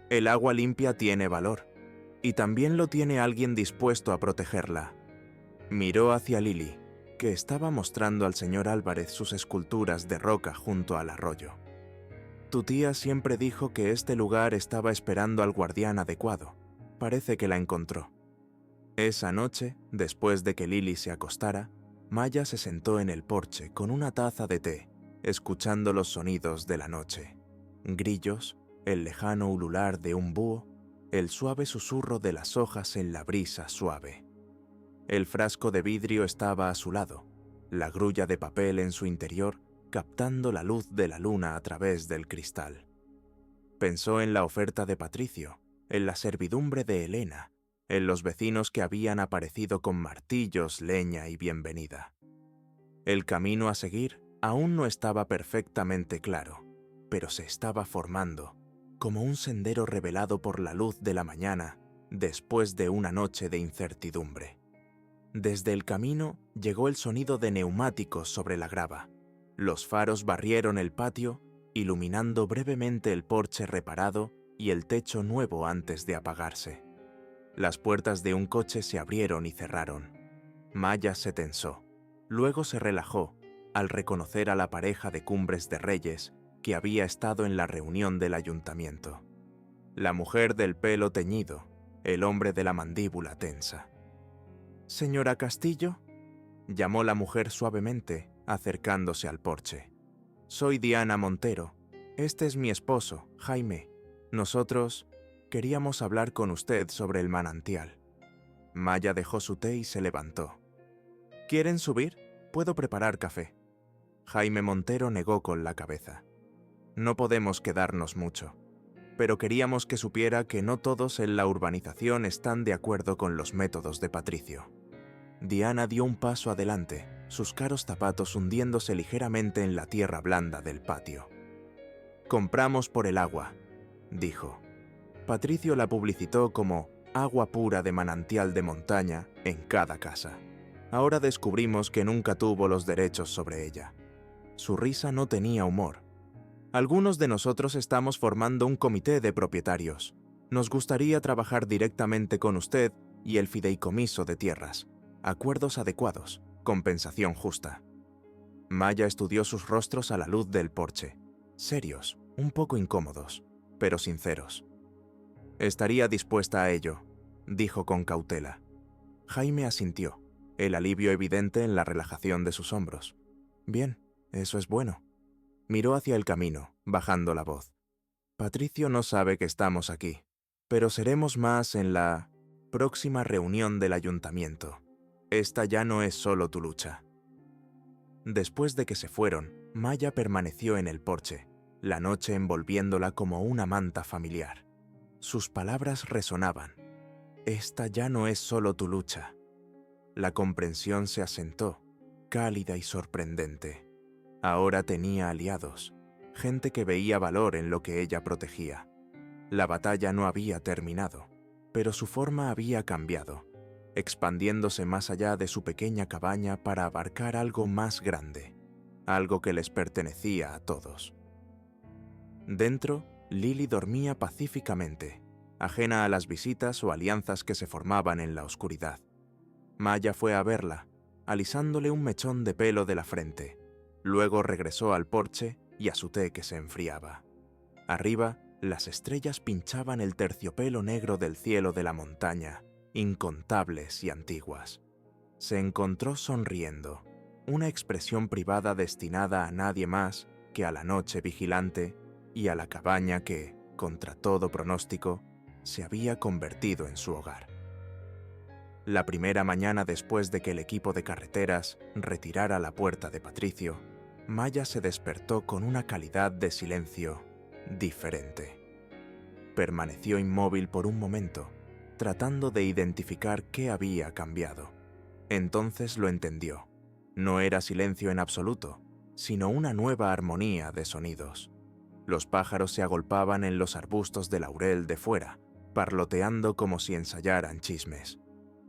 El agua limpia tiene valor, y también lo tiene alguien dispuesto a protegerla. Miró hacia Lily, que estaba mostrando al señor Álvarez sus esculturas de roca junto al arroyo. Tu tía siempre dijo que este lugar estaba esperando al guardián adecuado. Parece que la encontró. Esa noche, después de que Lily se acostara, Maya se sentó en el porche con una taza de té, escuchando los sonidos de la noche. Grillos, el lejano ulular de un búho, el suave susurro de las hojas en la brisa suave. El frasco de vidrio estaba a su lado, la grulla de papel en su interior, captando la luz de la luna a través del cristal. Pensó en la oferta de Patricio, en la servidumbre de Elena, en los vecinos que habían aparecido con martillos, leña y bienvenida. El camino a seguir aún no estaba perfectamente claro, pero se estaba formando, como un sendero revelado por la luz de la mañana después de una noche de incertidumbre. Desde el camino llegó el sonido de neumáticos sobre la grava. Los faros barrieron el patio, iluminando brevemente el porche reparado y el techo nuevo antes de apagarse. Las puertas de un coche se abrieron y cerraron. Maya se tensó. Luego se relajó al reconocer a la pareja de Cumbres de Reyes que había estado en la reunión del ayuntamiento. La mujer del pelo teñido, el hombre de la mandíbula tensa. «Señora Castillo», llamó la mujer suavemente, acercándose al porche. «Soy Diana Montero, Este es mi esposo, Jaime. Nosotros queríamos hablar con usted sobre el manantial. Maya dejó su té y se levantó. ¿Quieren subir? Puedo preparar café. Jaime Montero negó con la cabeza. No podemos quedarnos mucho, pero queríamos que supiera que no todos en la urbanización están de acuerdo con los métodos de Patricio. Diana dio un paso adelante, sus caros zapatos hundiéndose ligeramente en la tierra blanda del patio. Compramos por el agua, dijo. Patricio la publicitó como agua pura de manantial de montaña en cada casa. Ahora descubrimos que nunca tuvo los derechos sobre ella. Su risa no tenía humor. Algunos de nosotros estamos formando un comité de propietarios. Nos gustaría trabajar directamente con usted y el fideicomiso de tierras. Acuerdos adecuados, compensación justa. Maya estudió sus rostros a la luz del porche. Serios, un poco incómodos, pero sinceros. Estaría dispuesta a ello, dijo con cautela. Jaime asintió, el alivio evidente en la relajación de sus hombros. Bien, eso es bueno. Miró hacia el camino, bajando la voz. Patricio no sabe que estamos aquí, pero seremos más en la próxima reunión del ayuntamiento. Esta ya no es solo tu lucha. Después de que se fueron, Maya permaneció en el porche, la noche envolviéndola como una manta familiar. Sus palabras resonaban. Esta ya no es solo tu lucha. La comprensión se asentó, cálida y sorprendente. Ahora tenía aliados, gente que veía valor en lo que ella protegía. La batalla no había terminado, pero su forma había cambiado, expandiéndose más allá de su pequeña cabaña para abarcar algo más grande, algo que les pertenecía a todos. Dentro, Lily dormía pacíficamente, ajena a las visitas o alianzas que se formaban en la oscuridad. Maya fue a verla, alisándole un mechón de pelo de la frente. Luego regresó al porche y a su té que se enfriaba. Arriba, las estrellas pinchaban el terciopelo negro del cielo de la montaña, incontables y antiguas. Se encontró sonriendo, una expresión privada destinada a nadie más que a la noche vigilante y a la cabaña que, contra todo pronóstico, se había convertido en su hogar. La primera mañana después de que el equipo de carreteras retirara la puerta de Patricio, Maya se despertó con una calidad de silencio diferente. Permaneció inmóvil por un momento, tratando de identificar qué había cambiado. Entonces lo entendió. No era silencio en absoluto, sino una nueva armonía de sonidos. Los pájaros se agolpaban en los arbustos de laurel de fuera, parloteando como si ensayaran chismes.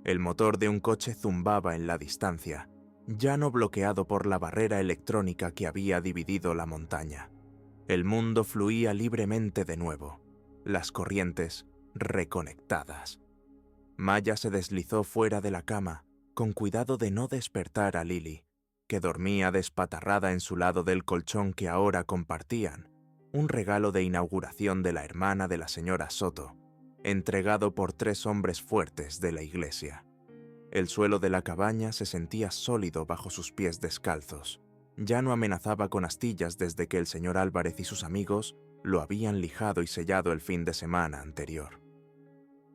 El motor de un coche zumbaba en la distancia, ya no bloqueado por la barrera electrónica que había dividido la montaña. El mundo fluía libremente de nuevo, las corrientes reconectadas. Maya se deslizó fuera de la cama, con cuidado de no despertar a Lily, que dormía despatarrada en su lado del colchón que ahora compartían, un regalo de inauguración de la hermana de la señora Soto, entregado por 3 hombres fuertes de la iglesia. El suelo de la cabaña se sentía sólido bajo sus pies descalzos. Ya no amenazaba con astillas desde que el señor Álvarez y sus amigos lo habían lijado y sellado el fin de semana anterior.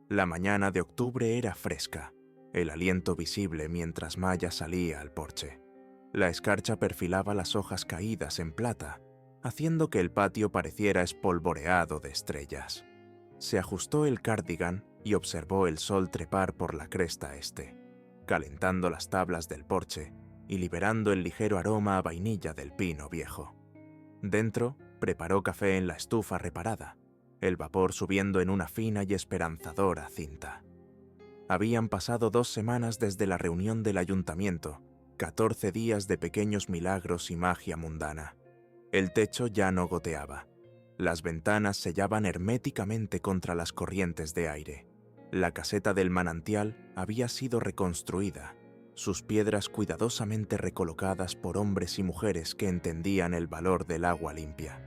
La mañana de octubre era fresca, el aliento visible mientras Maya salía al porche. La escarcha perfilaba las hojas caídas en plata, haciendo que el patio pareciera espolvoreado de estrellas. Se ajustó el cardigan y observó el sol trepar por la cresta este, calentando las tablas del porche y liberando el ligero aroma a vainilla del pino viejo. Dentro, preparó café en la estufa reparada, el vapor subiendo en una fina y esperanzadora cinta. Habían pasado 2 semanas desde la reunión del ayuntamiento, 14 días de pequeños milagros y magia mundana. El techo ya no goteaba. Las ventanas sellaban herméticamente contra las corrientes de aire. La caseta del manantial había sido reconstruida, sus piedras cuidadosamente recolocadas por hombres y mujeres que entendían el valor del agua limpia.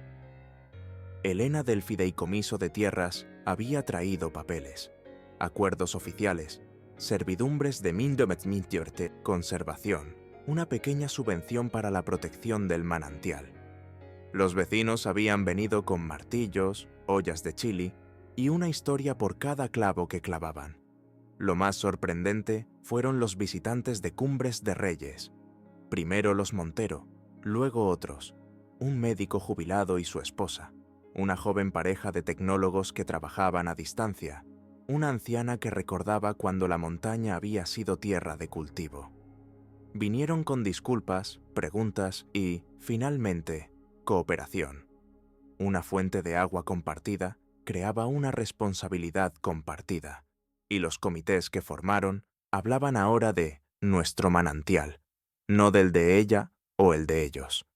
Elena del fideicomiso de tierras había traído papeles, acuerdos oficiales, servidumbres de conservación, una pequeña subvención para la protección del manantial. Los vecinos habían venido con martillos, ollas de chili y una historia por cada clavo que clavaban. Lo más sorprendente fueron los visitantes de Cumbres de Reyes. Primero los Montero, luego otros, un médico jubilado y su esposa, una joven pareja de tecnólogos que trabajaban a distancia, una anciana que recordaba cuando la montaña había sido tierra de cultivo. Vinieron con disculpas, preguntas y, finalmente, cooperación. Una fuente de agua compartida creaba una responsabilidad compartida, y los comités que formaron hablaban ahora de nuestro manantial, no del de ella o el de ellos.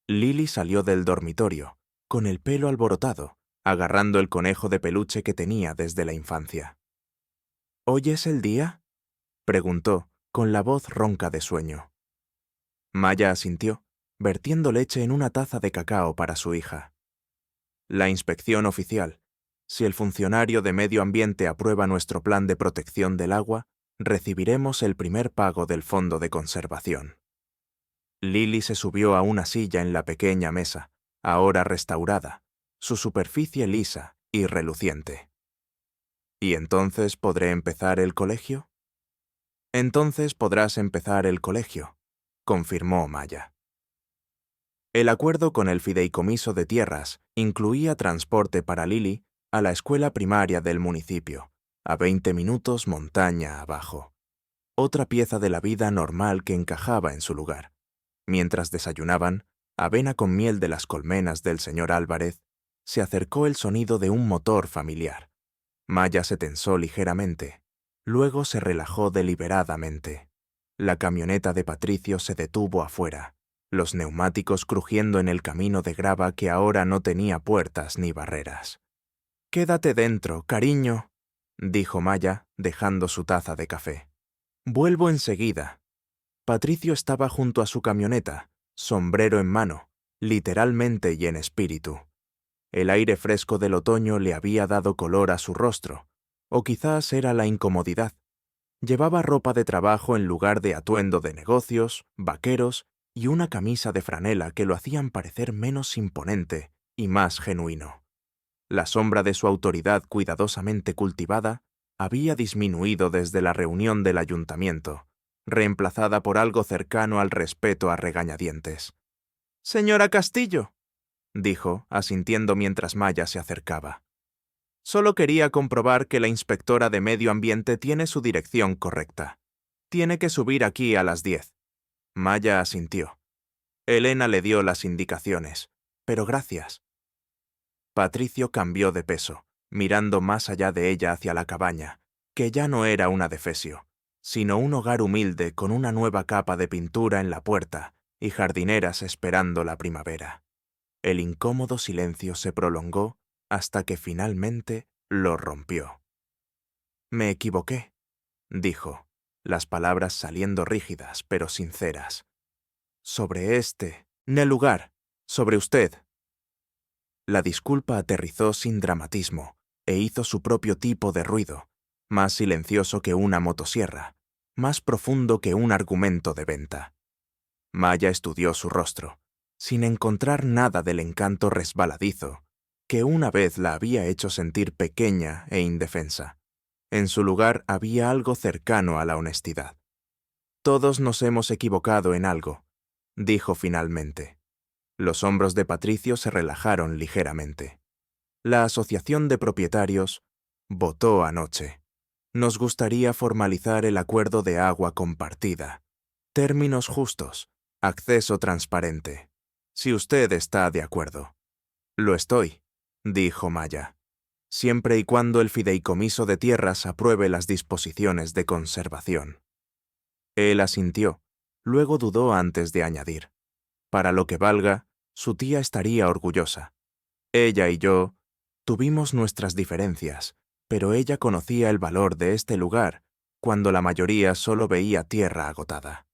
Lily salió del dormitorio, con el pelo alborotado, agarrando el conejo de peluche que tenía desde la infancia. ¿Hoy es el día?, preguntó, con la voz ronca de sueño. Maya asintió, vertiendo leche en una taza de cacao para su hija. La inspección oficial. Si el funcionario de medio ambiente aprueba nuestro plan de protección del agua, recibiremos el primer pago del fondo de conservación. Lily se subió a una silla en la pequeña mesa, ahora restaurada, su superficie lisa y reluciente. ¿Y entonces podré empezar el colegio? Entonces podrás empezar el colegio, confirmó Maya. El acuerdo con el fideicomiso de tierras incluía transporte para Lily a la escuela primaria del municipio, a 20 minutos montaña abajo. Otra pieza de la vida normal que encajaba en su lugar. Mientras desayunaban, avena con miel de las colmenas del señor Álvarez, se acercó el sonido de un motor familiar. Maya se tensó ligeramente, luego se relajó deliberadamente. La camioneta de Patricio se detuvo afuera, los neumáticos crujiendo en el camino de grava que ahora no tenía puertas ni barreras. «Quédate dentro, cariño», dijo Maya, dejando su taza de café. «Vuelvo enseguida». Patricio estaba junto a su camioneta, sombrero en mano, literalmente y en espíritu. El aire fresco del otoño le había dado color a su rostro, o quizás era la incomodidad. Llevaba ropa de trabajo en lugar de atuendo de negocios, vaqueros y una camisa de franela que lo hacían parecer menos imponente y más genuino. La sombra de su autoridad cuidadosamente cultivada había disminuido desde la reunión del ayuntamiento, reemplazada por algo cercano al respeto a regañadientes. «Señora Castillo», dijo, asintiendo mientras Maya se acercaba. «Solo quería comprobar que la inspectora de medio ambiente tiene su dirección correcta. Tiene que subir aquí a las 10». Maya asintió. Elena le dio las indicaciones. «Pero gracias». Patricio cambió de peso, mirando más allá de ella hacia la cabaña, que ya no era una defesio, sino un hogar humilde con una nueva capa de pintura en la puerta y jardineras esperando la primavera. El incómodo silencio se prolongó hasta que finalmente lo rompió. «Me equivoqué», dijo, las palabras saliendo rígidas pero sinceras. «Sobre el lugar, sobre usted». La disculpa aterrizó sin dramatismo e hizo su propio tipo de ruido, más silencioso que una motosierra, más profundo que un argumento de venta. Maya estudió su rostro, sin encontrar nada del encanto resbaladizo que una vez la había hecho sentir pequeña e indefensa. En su lugar había algo cercano a la honestidad. «Todos nos hemos equivocado en algo», dijo finalmente. Los hombros de Patricio se relajaron ligeramente. La asociación de propietarios votó anoche. Nos gustaría formalizar el acuerdo de agua compartida. Términos justos, acceso transparente. Si usted está de acuerdo. Lo estoy, dijo Maya, siempre y cuando el fideicomiso de tierras apruebe las disposiciones de conservación. Él asintió, luego dudó antes de añadir. Para lo que valga, su tía estaría orgullosa. Ella y yo tuvimos nuestras diferencias, pero ella conocía el valor de este lugar cuando la mayoría solo veía tierra agotada.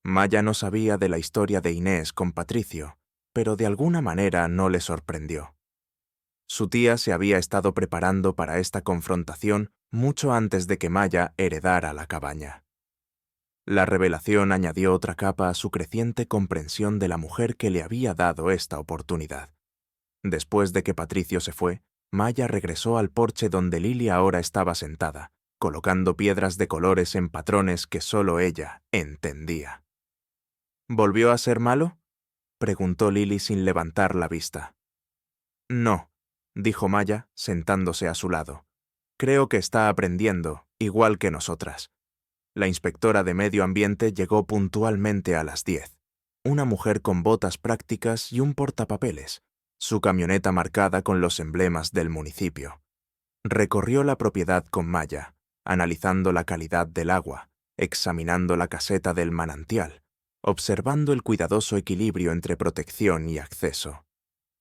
Maya no sabía de la historia de Inés con Patricio, pero de alguna manera no le sorprendió. Su tía se había estado preparando para esta confrontación mucho antes de que Maya heredara la cabaña. La revelación añadió otra capa a su creciente comprensión de la mujer que le había dado esta oportunidad. Después de que Patricio se fue, Maya regresó al porche donde Lily ahora estaba sentada, colocando piedras de colores en patrones que solo ella entendía. ¿Volvió a ser malo?, preguntó Lily sin levantar la vista. No, dijo Maya, sentándose a su lado. Creo que está aprendiendo, igual que nosotras. La inspectora de medio ambiente llegó puntualmente a las 10. Una mujer con botas prácticas y un portapapeles, su camioneta marcada con los emblemas del municipio. Recorrió la propiedad con Maya, analizando la calidad del agua, examinando la caseta del manantial, observando el cuidadoso equilibrio entre protección y acceso.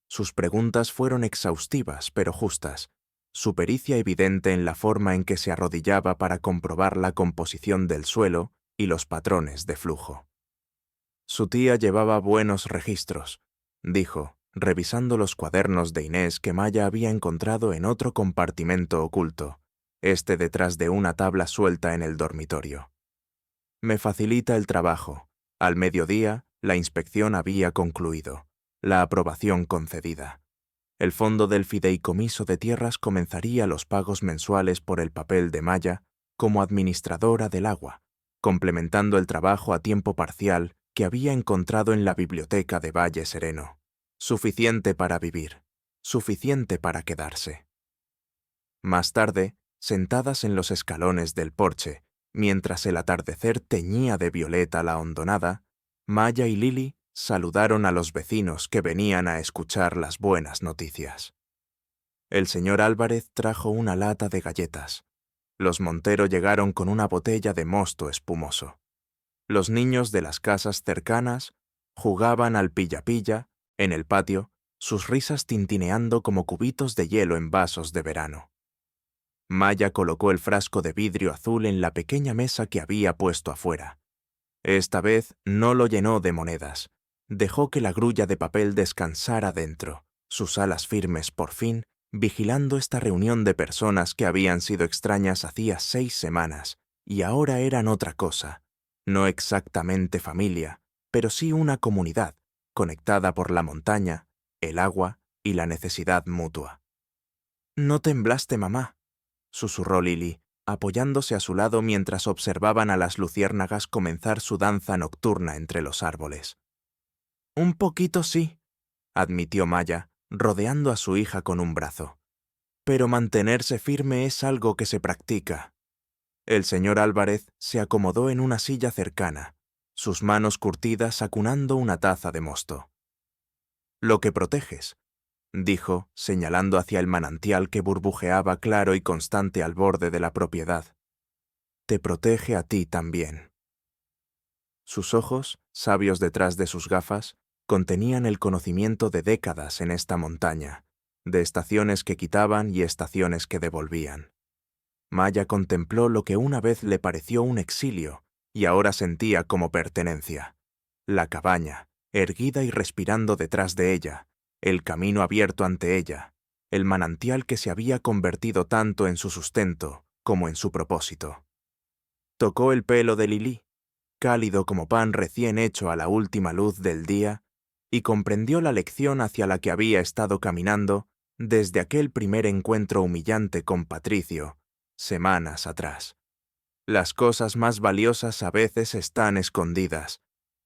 Sus preguntas fueron exhaustivas pero justas, su pericia evidente en la forma en que se arrodillaba para comprobar la composición del suelo y los patrones de flujo. Su tía llevaba buenos registros, dijo, revisando los cuadernos de Inés que Maya había encontrado en otro compartimento oculto, detrás de una tabla suelta en el dormitorio. Me facilita el trabajo. Al mediodía, la inspección había concluido, la aprobación concedida. El fondo del fideicomiso de tierras comenzaría los pagos mensuales por el papel de Maya como administradora del agua, complementando el trabajo a tiempo parcial que había encontrado en la biblioteca de Valle Sereno. Suficiente para vivir, suficiente para quedarse. Más tarde, sentadas en los escalones del porche, mientras el atardecer teñía de violeta la hondonada, Maya y Lily saludaron a los vecinos que venían a escuchar las buenas noticias. El señor Álvarez trajo una lata de galletas. Los Montero llegaron con una botella de mosto espumoso. Los niños de las casas cercanas jugaban al pilla-pilla en el patio, sus risas tintineando como cubitos de hielo en vasos de verano. Maya colocó el frasco de vidrio azul en la pequeña mesa que había puesto afuera. Esta vez no lo llenó de monedas. Dejó que la grulla de papel descansara dentro, sus alas firmes por fin, vigilando esta reunión de personas que habían sido extrañas hacía 6 semanas y ahora eran otra cosa. No exactamente familia, pero sí una comunidad, conectada por la montaña, el agua y la necesidad mutua. «No temblaste, mamá», susurró Lily, apoyándose a su lado mientras observaban a las luciérnagas comenzar su danza nocturna entre los árboles. «Un poquito sí», admitió Maya, rodeando a su hija con un brazo. «Pero mantenerse firme es algo que se practica». El señor Álvarez se acomodó en una silla cercana, sus manos curtidas acunando una taza de mosto. «Lo que proteges», dijo, señalando hacia el manantial que burbujeaba claro y constante al borde de la propiedad. «Te protege a ti también». Sus ojos, sabios detrás de sus gafas, contenían el conocimiento de décadas en esta montaña, de estaciones que quitaban y estaciones que devolvían. Maya contempló lo que una vez le pareció un exilio y ahora sentía como pertenencia. La cabaña, erguida y respirando detrás de ella, el camino abierto ante ella, el manantial que se había convertido tanto en su sustento como en su propósito. Tocó el pelo de Lily, cálido como pan recién hecho a la última luz del día, y comprendió la lección hacia la que había estado caminando desde aquel primer encuentro humillante con Patricio, semanas atrás. «Las cosas más valiosas a veces están escondidas»,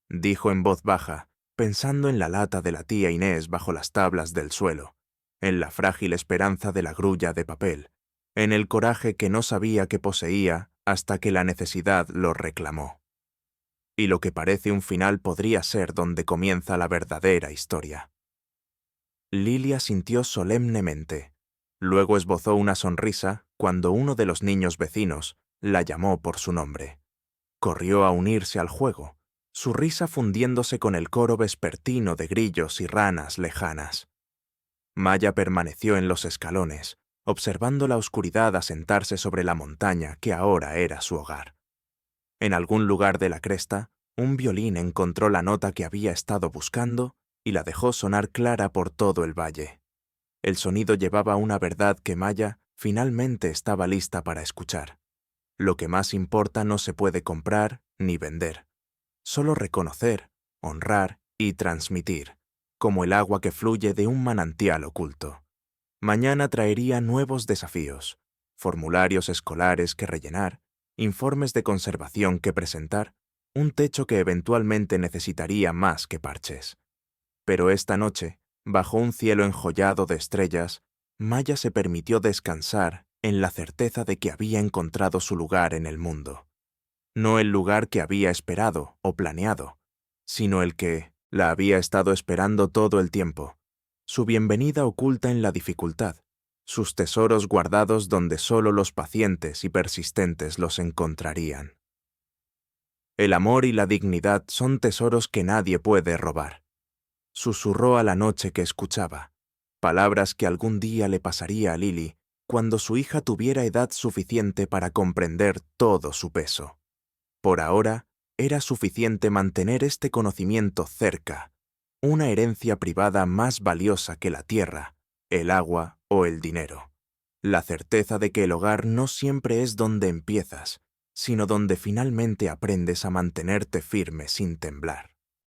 dijo en voz baja, pensando en la lata de la tía Inés bajo las tablas del suelo, en la frágil esperanza de la grulla de papel, en el coraje que no sabía que poseía hasta que la necesidad lo reclamó. Y lo que parece un final podría ser donde comienza la verdadera historia. Lilia sintió solemnemente. Luego esbozó una sonrisa cuando uno de los niños vecinos la llamó por su nombre. Corrió a unirse al juego, su risa fundiéndose con el coro vespertino de grillos y ranas lejanas. Maya permaneció en los escalones, observando la oscuridad asentarse sobre la montaña que ahora era su hogar. En algún lugar de la cresta, un violín encontró la nota que había estado buscando y la dejó sonar clara por todo el valle. El sonido llevaba una verdad que Maya finalmente estaba lista para escuchar. Lo que más importa no se puede comprar ni vender. Solo reconocer, honrar y transmitir, como el agua que fluye de un manantial oculto. Mañana traería nuevos desafíos, formularios escolares que rellenar, informes de conservación que presentar, un techo que eventualmente necesitaría más que parches. Pero esta noche, bajo un cielo enjollado de estrellas, Maya se permitió descansar en la certeza de que había encontrado su lugar en el mundo. No el lugar que había esperado o planeado, sino el que la había estado esperando todo el tiempo. Su bienvenida oculta en la dificultad, sus tesoros guardados donde solo los pacientes y persistentes los encontrarían. El amor y la dignidad son tesoros que nadie puede robar. Susurró a la noche que escuchaba, palabras que algún día le pasaría a Lily cuando su hija tuviera edad suficiente para comprender todo su peso. Por ahora, era suficiente mantener este conocimiento cerca, una herencia privada más valiosa que la tierra, el agua o el dinero. La certeza de que el hogar no siempre es donde empiezas, sino donde finalmente aprendes a mantenerte firme sin temblar.